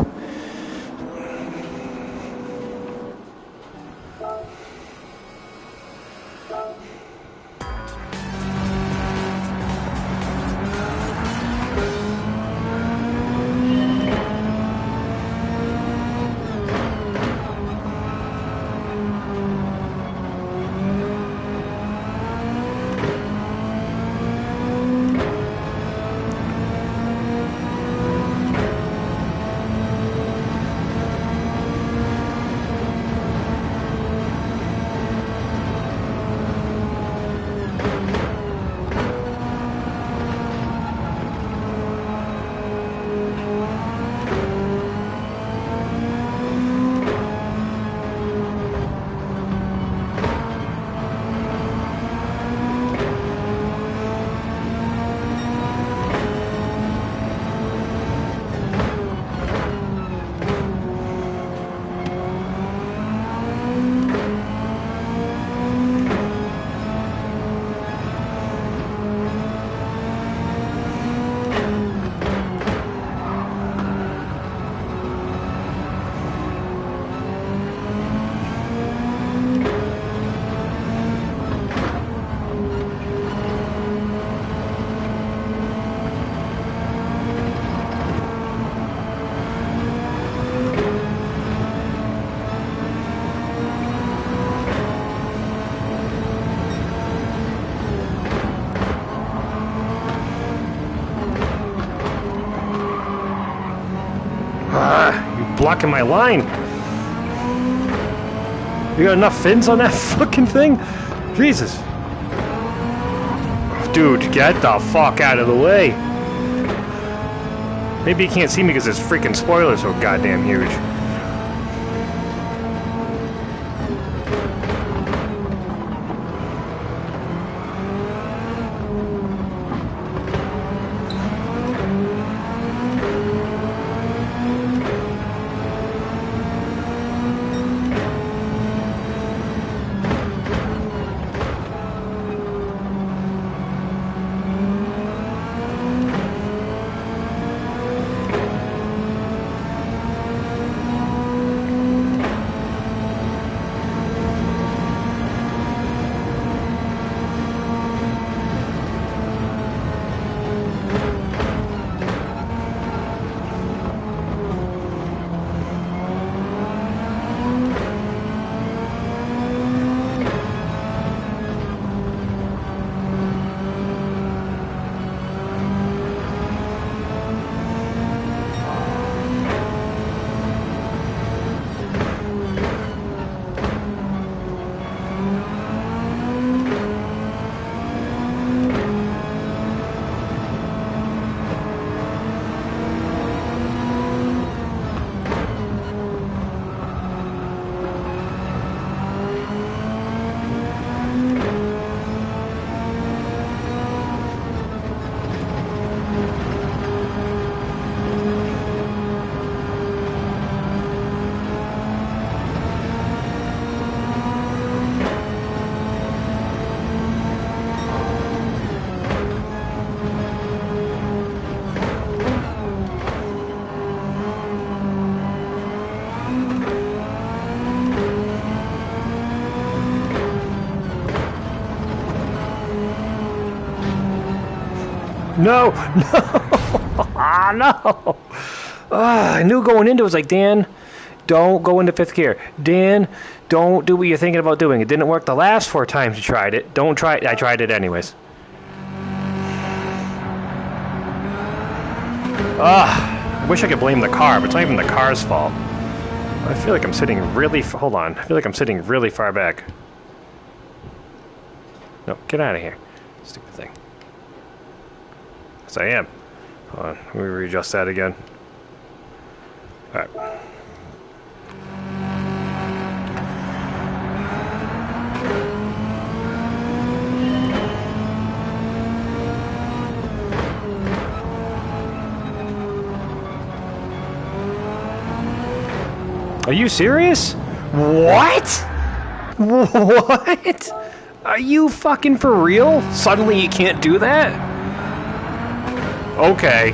You're blocking my line. You got enough fins on that fucking thing? Jesus. Dude, get the fuck out of the way. Maybe you can't see me because this freaking spoiler's so goddamn huge. No, no, ah, no. I knew going into it, was like, Dan, don't go into 5th gear. Dan, don't do what you're thinking about doing. It didn't work the last 4 times you tried it. Don't try it. I tried it anyways. I wish I could blame the car, but it's not even the car's fault. I feel like I'm sitting really... Hold on. I feel like I'm sitting really far back. No, get out of here. Stupid thing. Yes, I am. Hold on. Let me readjust that again. Alright. Are you serious? What? What? Are you fucking for real? Suddenly you can't do that? Okay.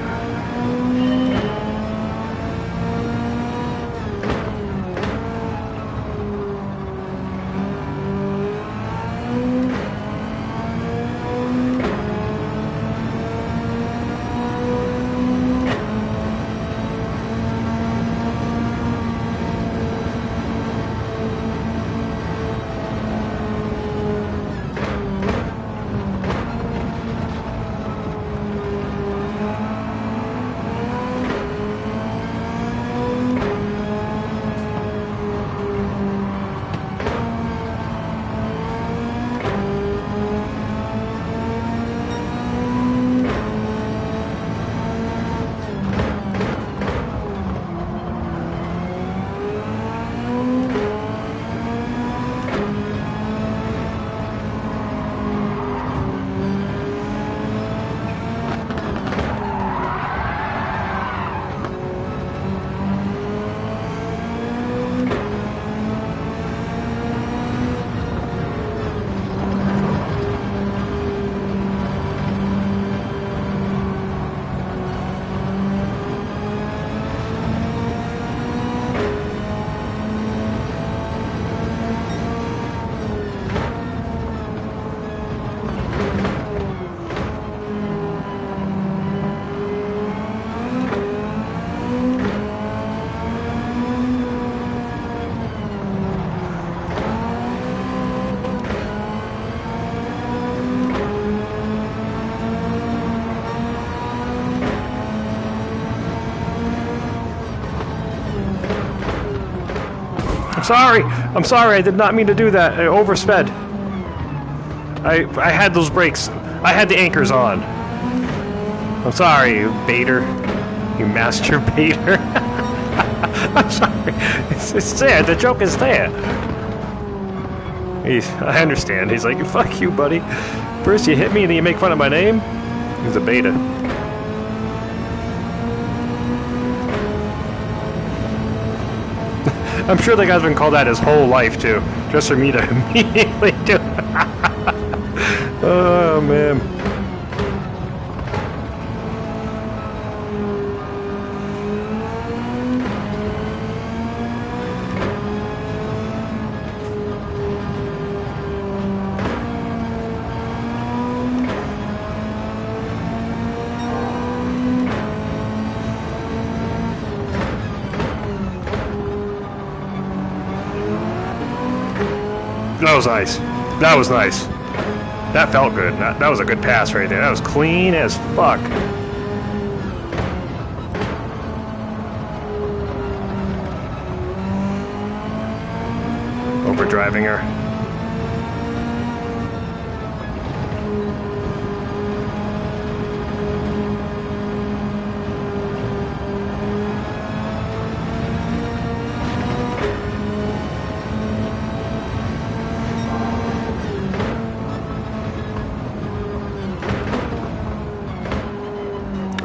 I'm sorry, I did not mean to do that. I oversped. I had those brakes. I had the anchors on. I'm sorry, you baiter. You master baiter. I'm sorry. It's there. The joke is there. I understand. He's like, fuck you, buddy. First you hit me and then you make fun of my name? He's a beta. I'm sure that guy's been called that his whole life, too. Just for me to immediately do it. Oh, man. That was nice. That was nice. That felt good. That was a good pass right there. That was clean as fuck. Overdriving her.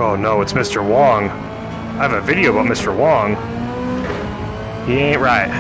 Oh no, it's Mr. Wong. I have a video about Mr. Wong. He ain't right.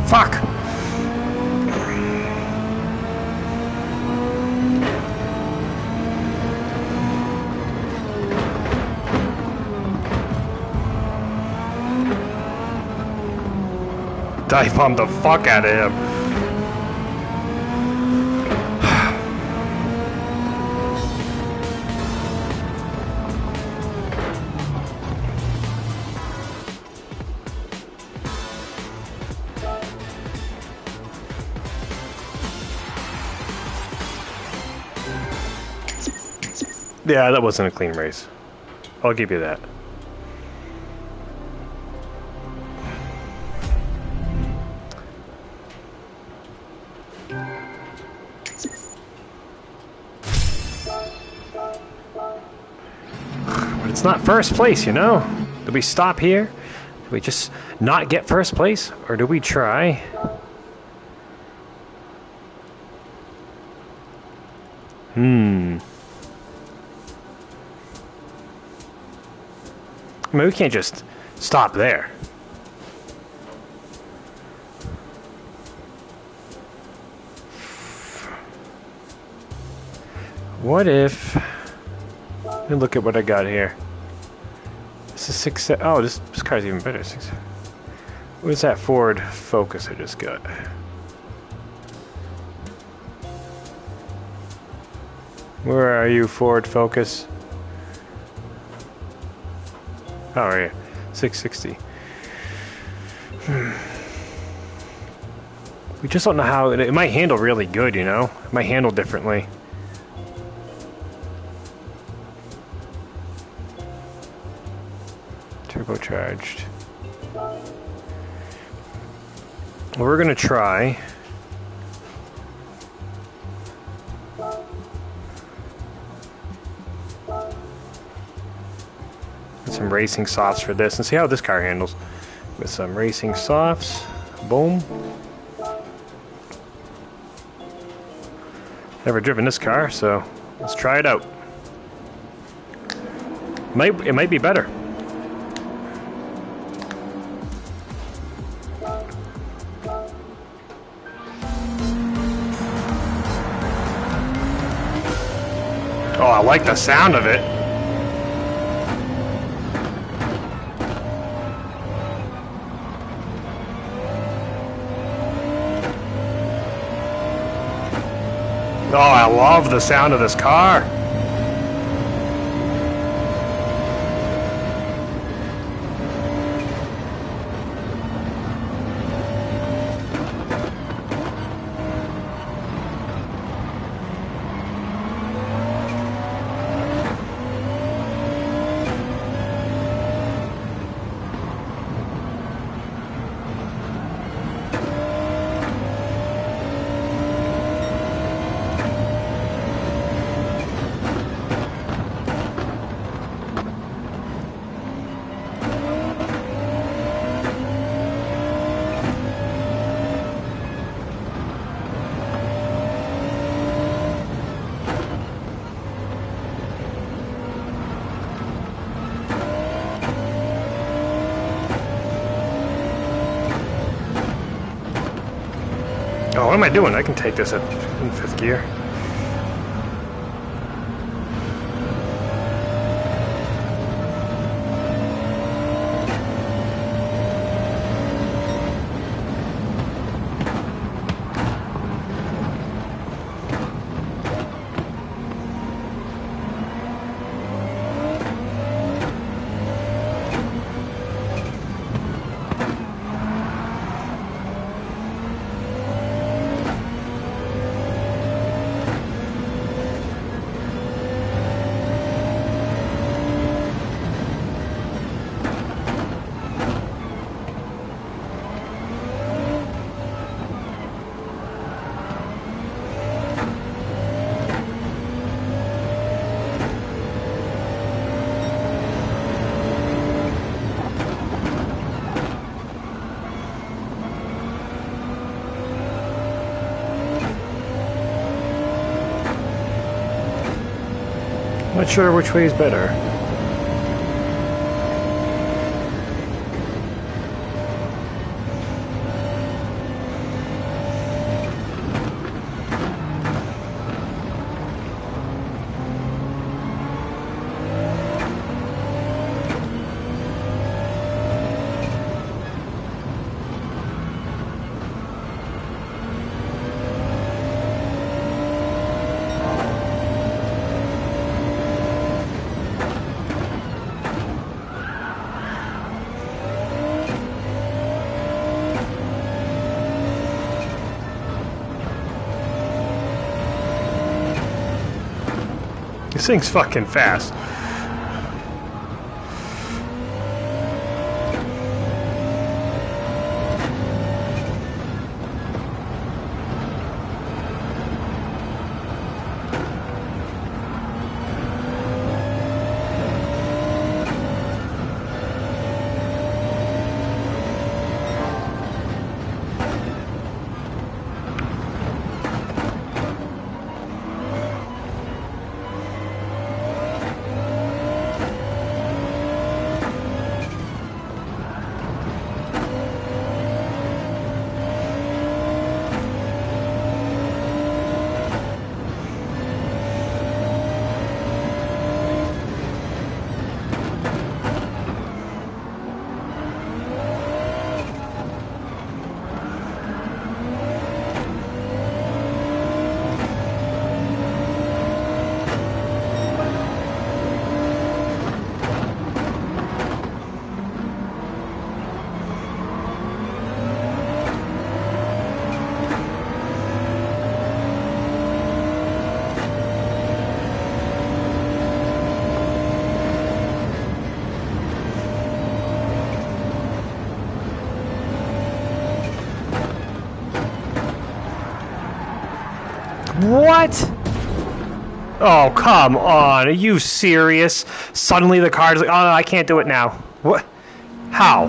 Fuck! Dive bomb the fuck out of him. Yeah, that wasn't a clean race. I'll give you that. But it's not first place, you know? Do we stop here? Do we just not get first place? Or do we try? I mean, we can't just stop there. What if... Let me look at what I got here. This is 6... Oh, this car's even better. What's that Ford Focus I just got? Where are you, Ford Focus? Oh, right here. 660. We just don't know how... It might handle really good, you know? It might handle differently. Turbocharged. Well, we're gonna try... some racing softs for this and see how this car handles with some racing softs. Boom. Never driven this car, so let's try it out. It might be better. Oh, I like the sound of it. Oh, I love the sound of this car. Oh, what am I doing? I can take this in 5th gear. Not sure which way is better. This thing's fucking fast. What? Oh, come on. Are you serious? Suddenly the car's like, oh, no, I can't do it now. What? How?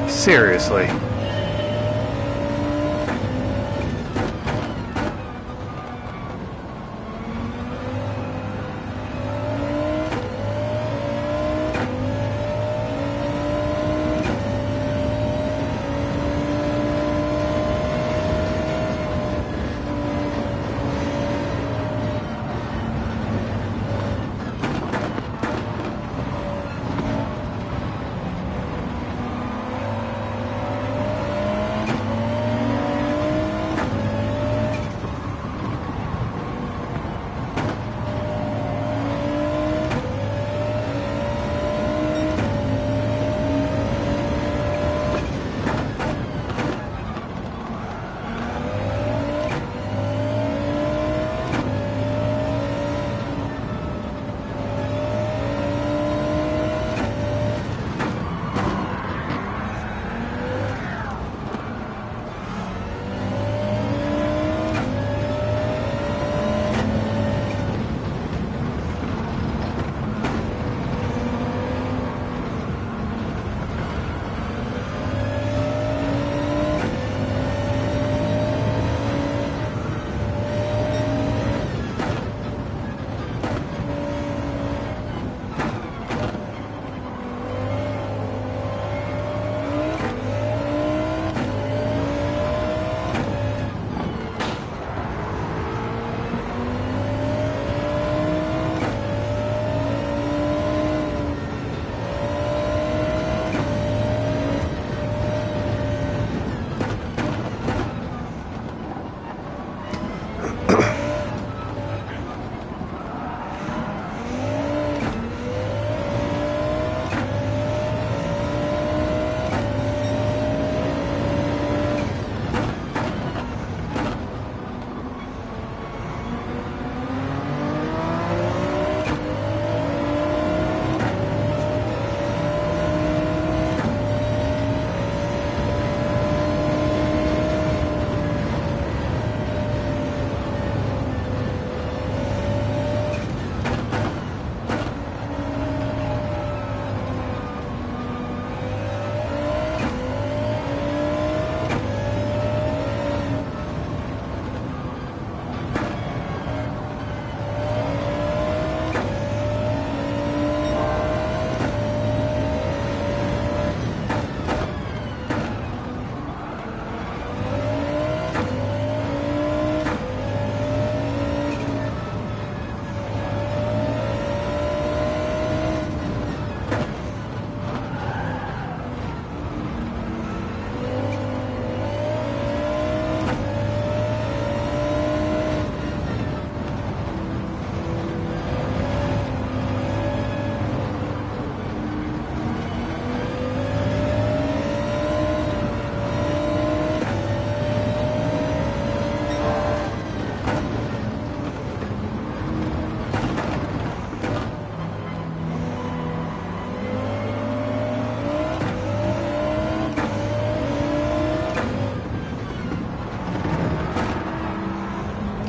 Seriously.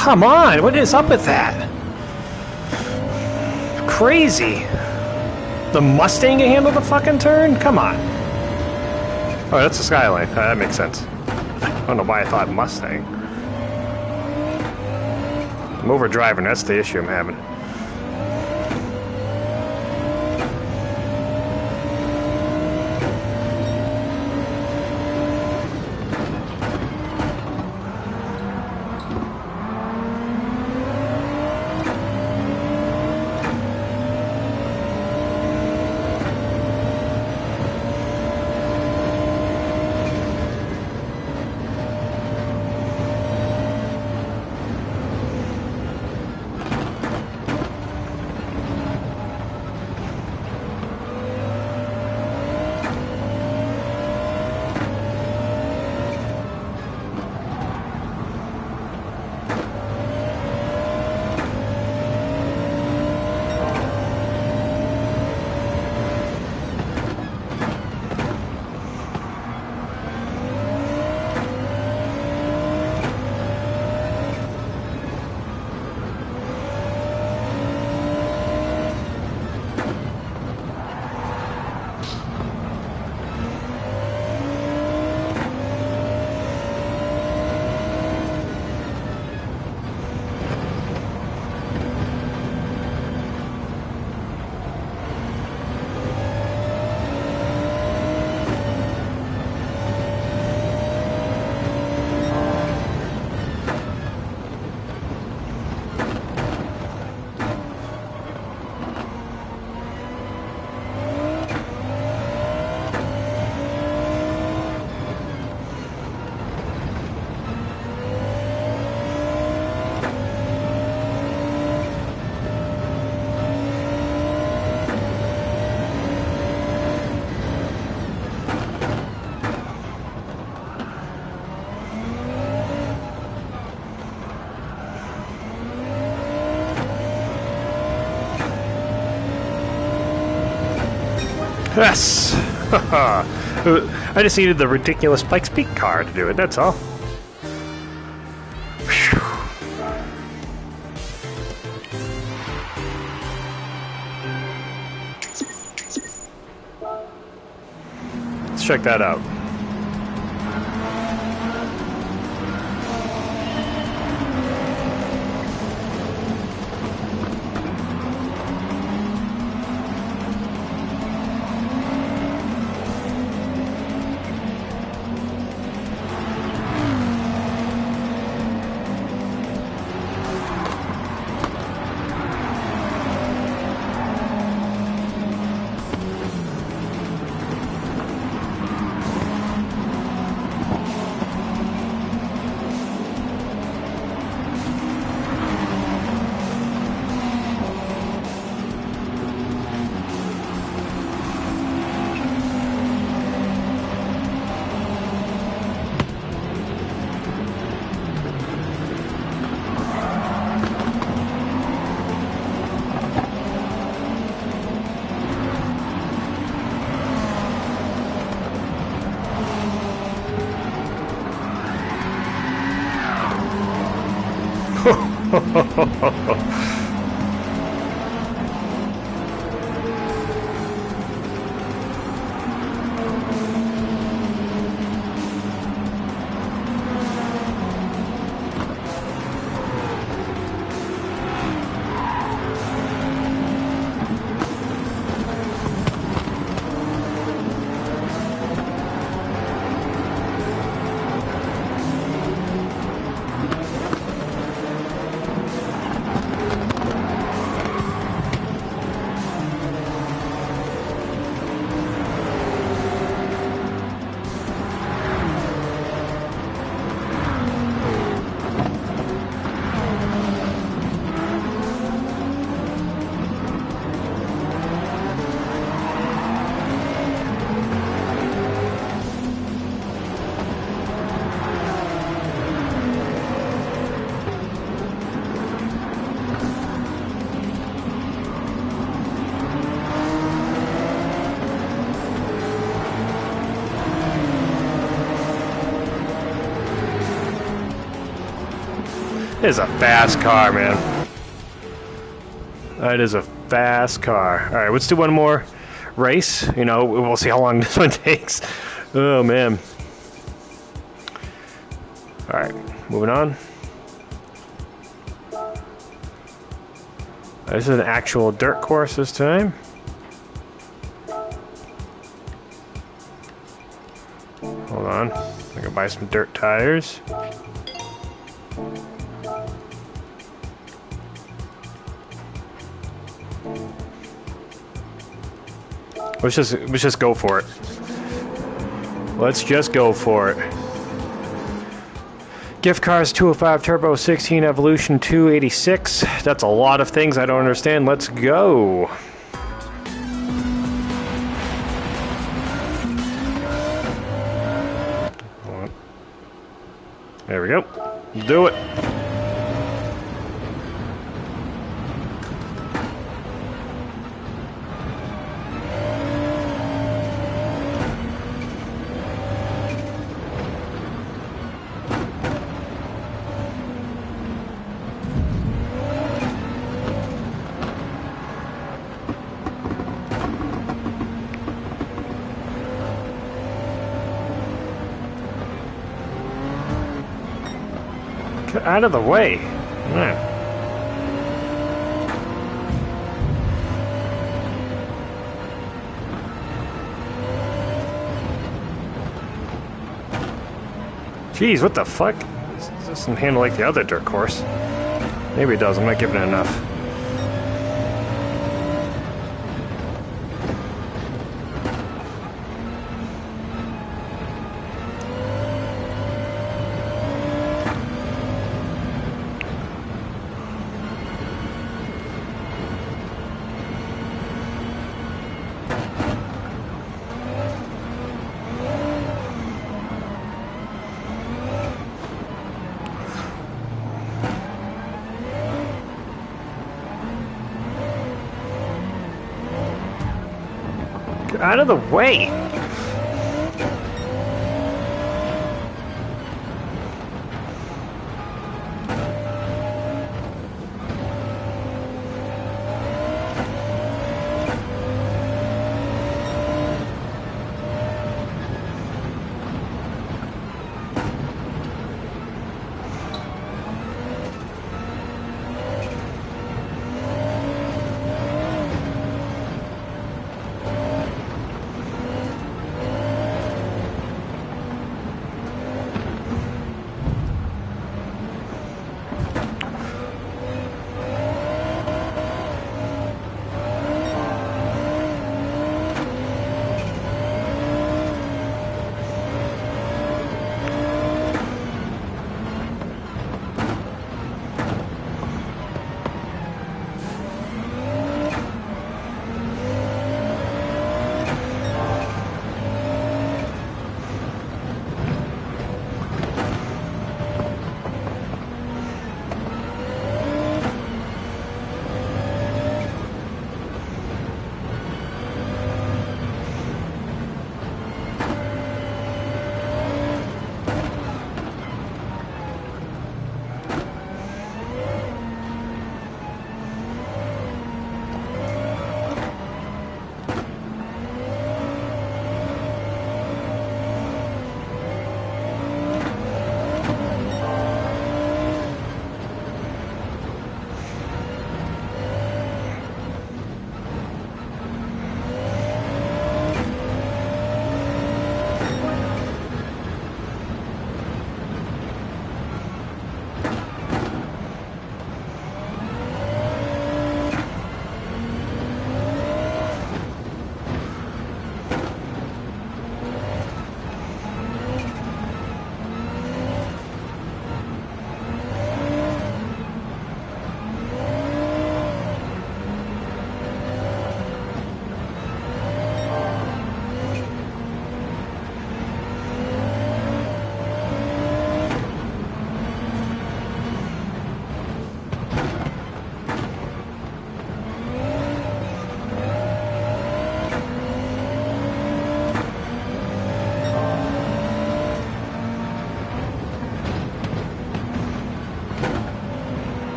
Come on, what is up with that? Crazy. The Mustang can handle the fucking turn? Come on. Oh, that's a Skyline. That makes sense. I don't know why I thought Mustang. I'm overdriving, that's the issue I'm having. Yes! I just needed the ridiculous Pikes Peak car to do it, that's all. Whew. Let's check that out. It is a fast car, man. That is a fast car. All right, let's do one more race. You know, we'll see how long this one takes. Oh, man. All right, moving on. This is an actual dirt course this time. Hold on. I can buy some dirt tires. Let's just go for it. Let's just go for it. Gift cards 205 Turbo 16 Evolution 286. That's a lot of things I don't understand. Let's go. There we go. Do it. Get out of the way. Yeah. Jeez, what the fuck? This doesn't handle like the other dirt course. Maybe it does. I'm not giving it enough. Get out of the way!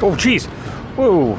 Oh, jeez. Whoa.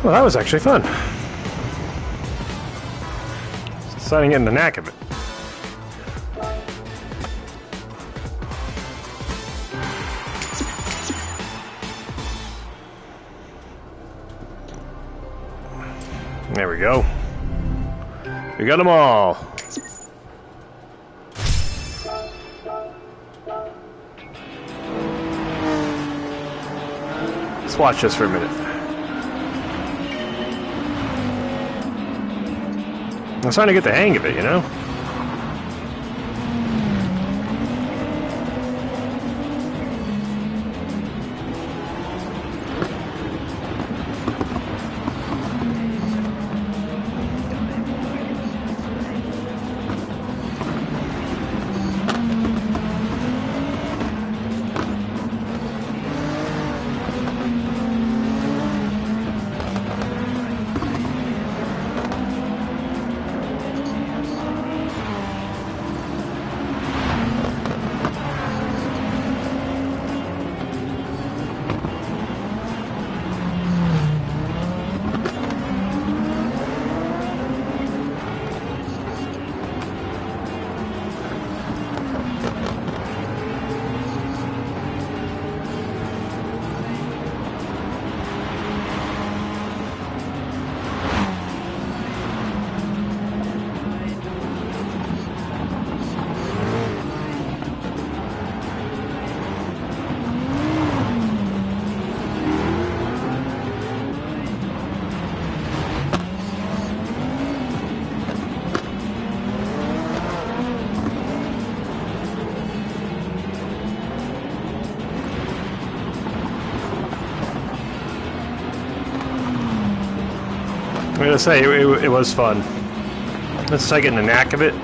Well, that was actually fun. Starting getting the knack of it. There we go. We got them all. Let's watch this for a minute. I'm starting to get the hang of it, you know? I'm gonna say it was fun. Let's start getting the knack of it.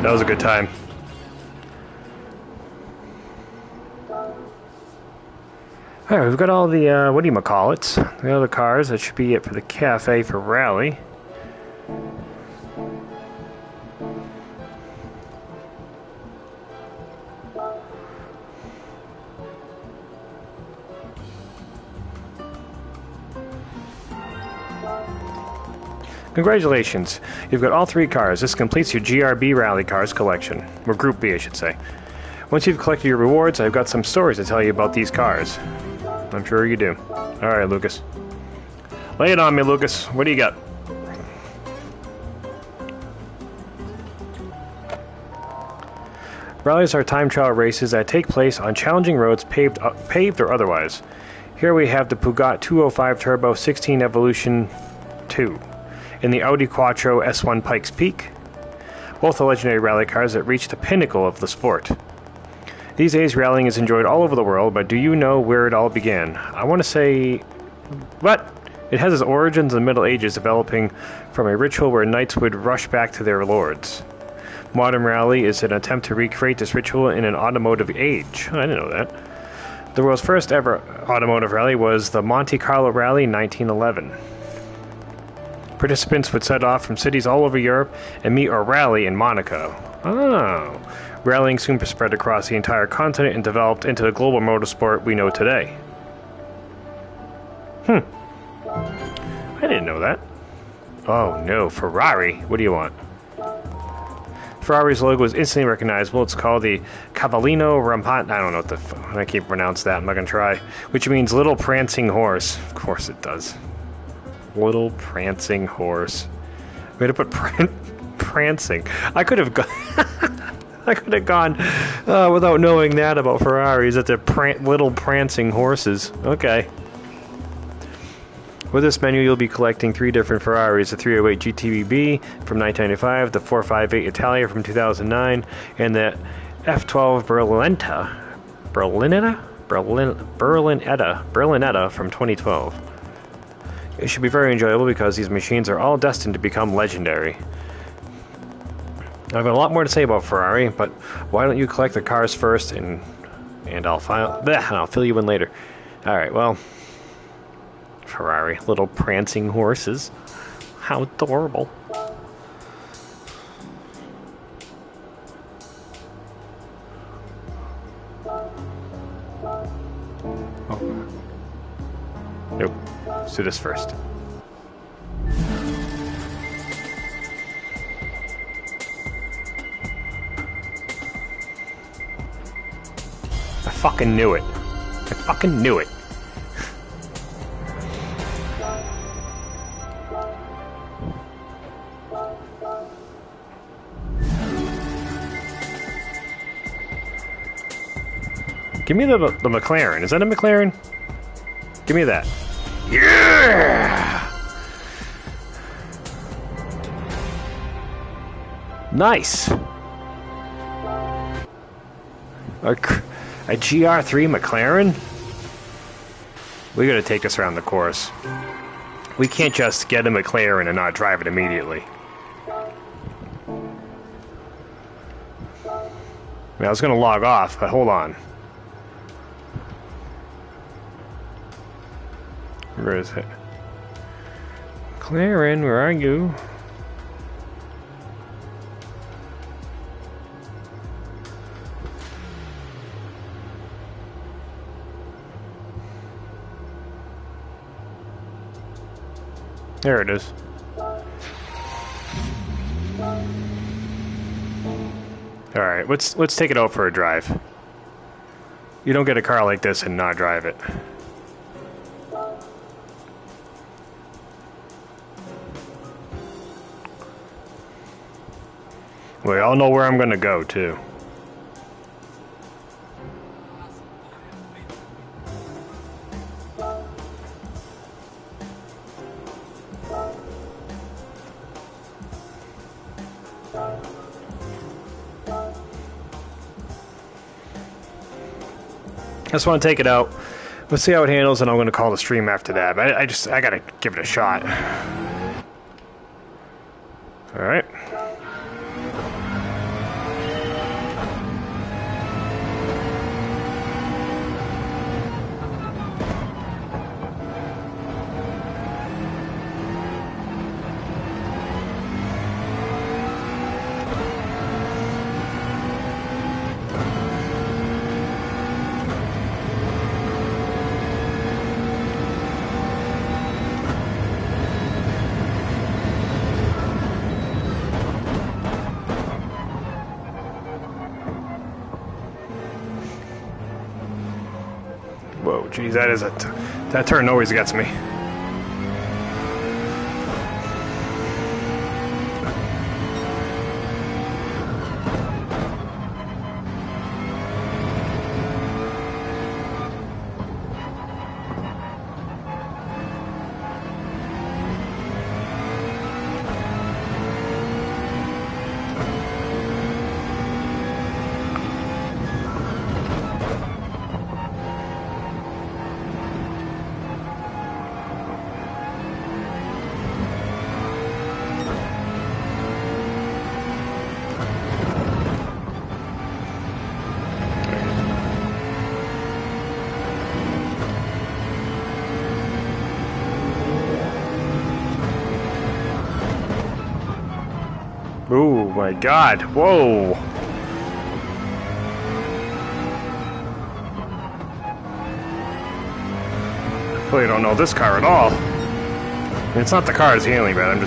That was a good time. Alright, we've got all the, whatchamacallits, the other cars. That should be it for the cafe for rally. Congratulations, you've got all 3 cars. This completes your GRB Rally Cars collection, or Group B I should say. Once you've collected your rewards, I've got some stories to tell you about these cars. I'm sure you do. Alright, Lucas. Lay it on me, Lucas. What do you got? Rallies are time trial races that take place on challenging roads, paved or otherwise. Here we have the Peugeot 205 Turbo 16 Evolution 2 and the Audi Quattro S1 Pikes Peak, both are legendary rally cars that reach the pinnacle of the sport. These days, rallying is enjoyed all over the world, but do you know where it all began? I want to say... What? It has its origins in the Middle Ages, developing from a ritual where knights would rush back to their lords. Modern rally is an attempt to recreate this ritual in an automotive age. I didn't know that. The world's first ever automotive rally was the Monte Carlo Rally in 1911. Participants would set off from cities all over Europe and meet or rally in Monaco. Oh. Rallying soon spread across the entire continent and developed into the global motorsport we know today. I didn't know that. Oh no, Ferrari. What do you want? Ferrari's logo is instantly recognizable. It's called the Cavallino Rampante. I don't know what I can't pronounce that. I'm not going to try. Which means little prancing horse. Of course it does. Little prancing horse. I'm going to put prancing. I could have gone... I could have gone without knowing that about Ferraris, that they're little prancing horses. Okay. With this menu, you'll be collecting 3 different Ferraris, the 308 GTB from 1995, the 458 Italia from 2009, and the F12 Berlinetta from 2012. It should be very enjoyable because these machines are all destined to become legendary. I've got a lot more to say about Ferrari, but why don't you collect the cars first, and I'll fill you in later. All right, well, Ferrari, little prancing horses, how adorable. Oh. Nope. Let's do this first. I fucking knew it. I fucking knew it. Give me the McLaren. Is that a McLaren? Give me that. Yeah! Nice. A GR3 McLaren? We gotta take this around the course. We can't just get a McLaren and not drive it immediately. I was gonna log off, but hold on. Where is it? McLaren, where are you? There it is. Alright, let's take it out for a drive. You don't get a car like this and not drive it. We all know where I'm gonna go, too. I just want to take it out. Let's see how it handles, and I'm going to call the stream after that. But I gotta give it a shot. All right. Whoa, geez, that turn always gets me. my god. Whoa. Really don't know this car at all. And it's not the car that's handling bad.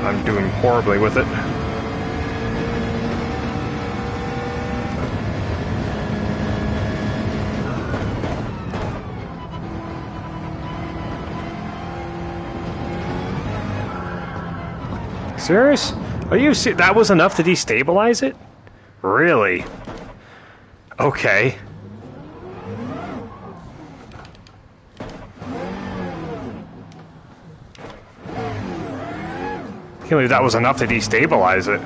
I'm doing horribly with it. Serious? Are you serious? That was enough to destabilize it? Really? Okay. I can't believe that was enough to destabilize it.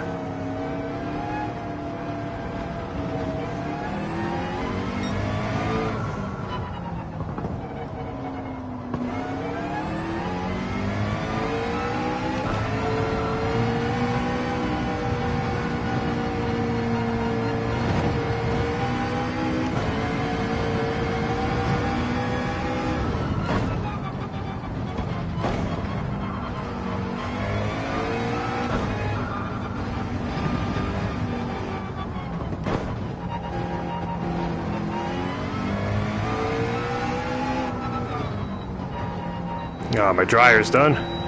Oh, my dryer's done.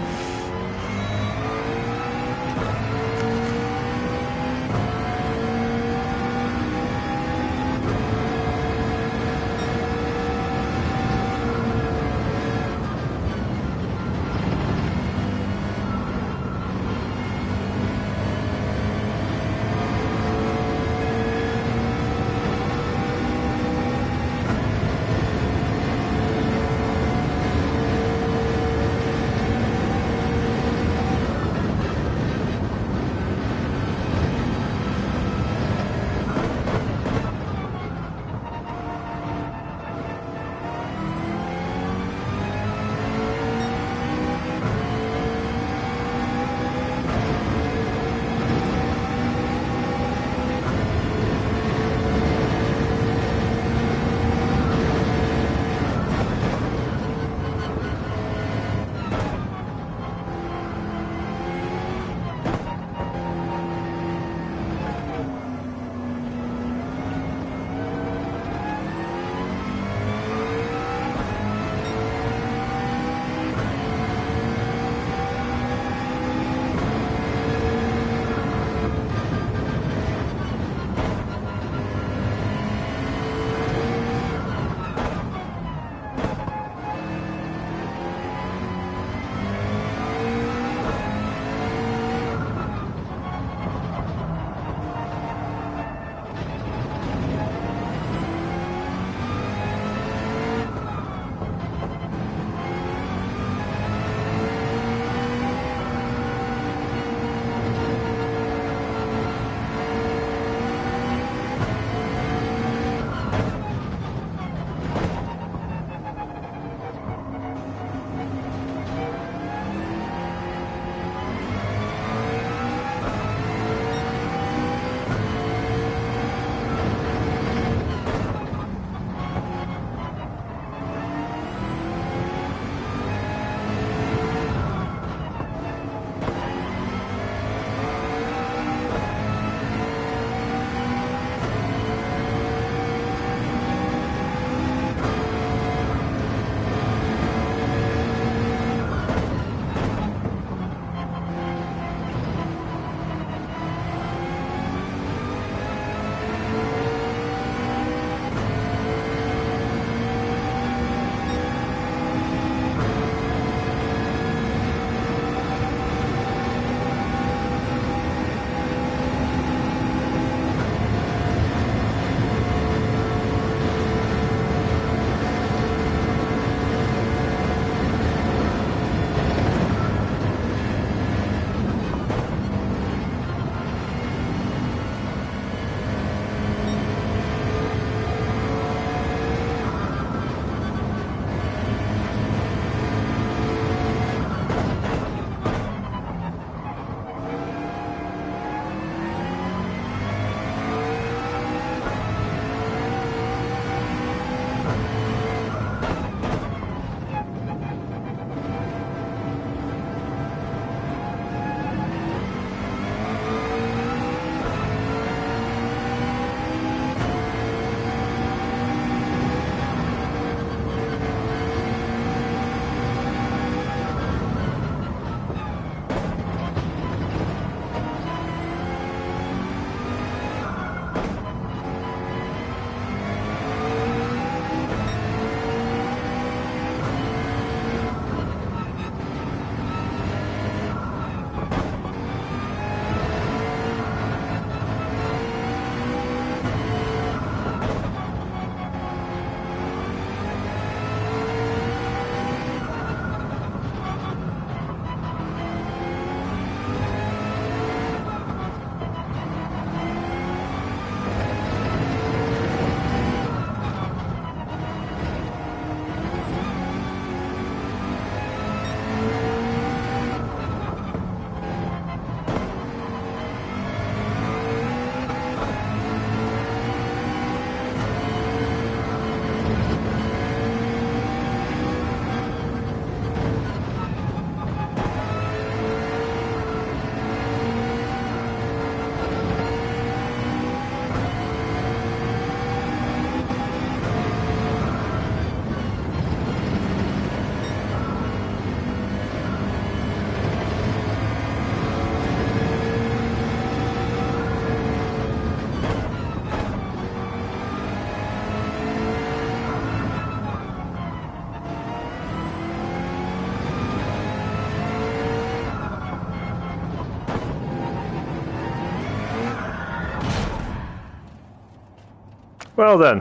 Well then.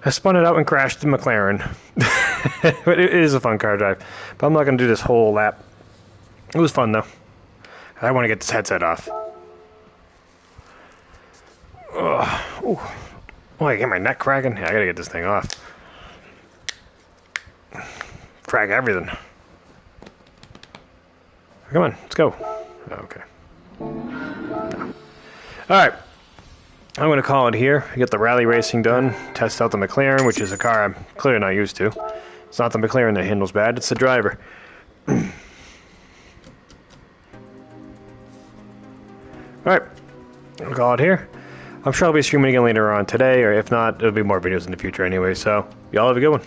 I spun it out and crashed the McLaren. But it is a fun car drive. But I'm not going to do this whole lap. It was fun, though. I want to get this headset off. Ooh. Oh, I get my neck cracking. Yeah, I got to get this thing off. Crack everything. Come on, let's go. Okay. Alright. I'm going to call it here. Get the rally racing done. Test out the McLaren, which is a car I'm clearly not used to. It's not the McLaren that handles bad, it's the driver. Alright. I'll call it here. I'm sure I'll be streaming again later on today, or if not, there'll be more videos in the future anyway, so y'all have a good one.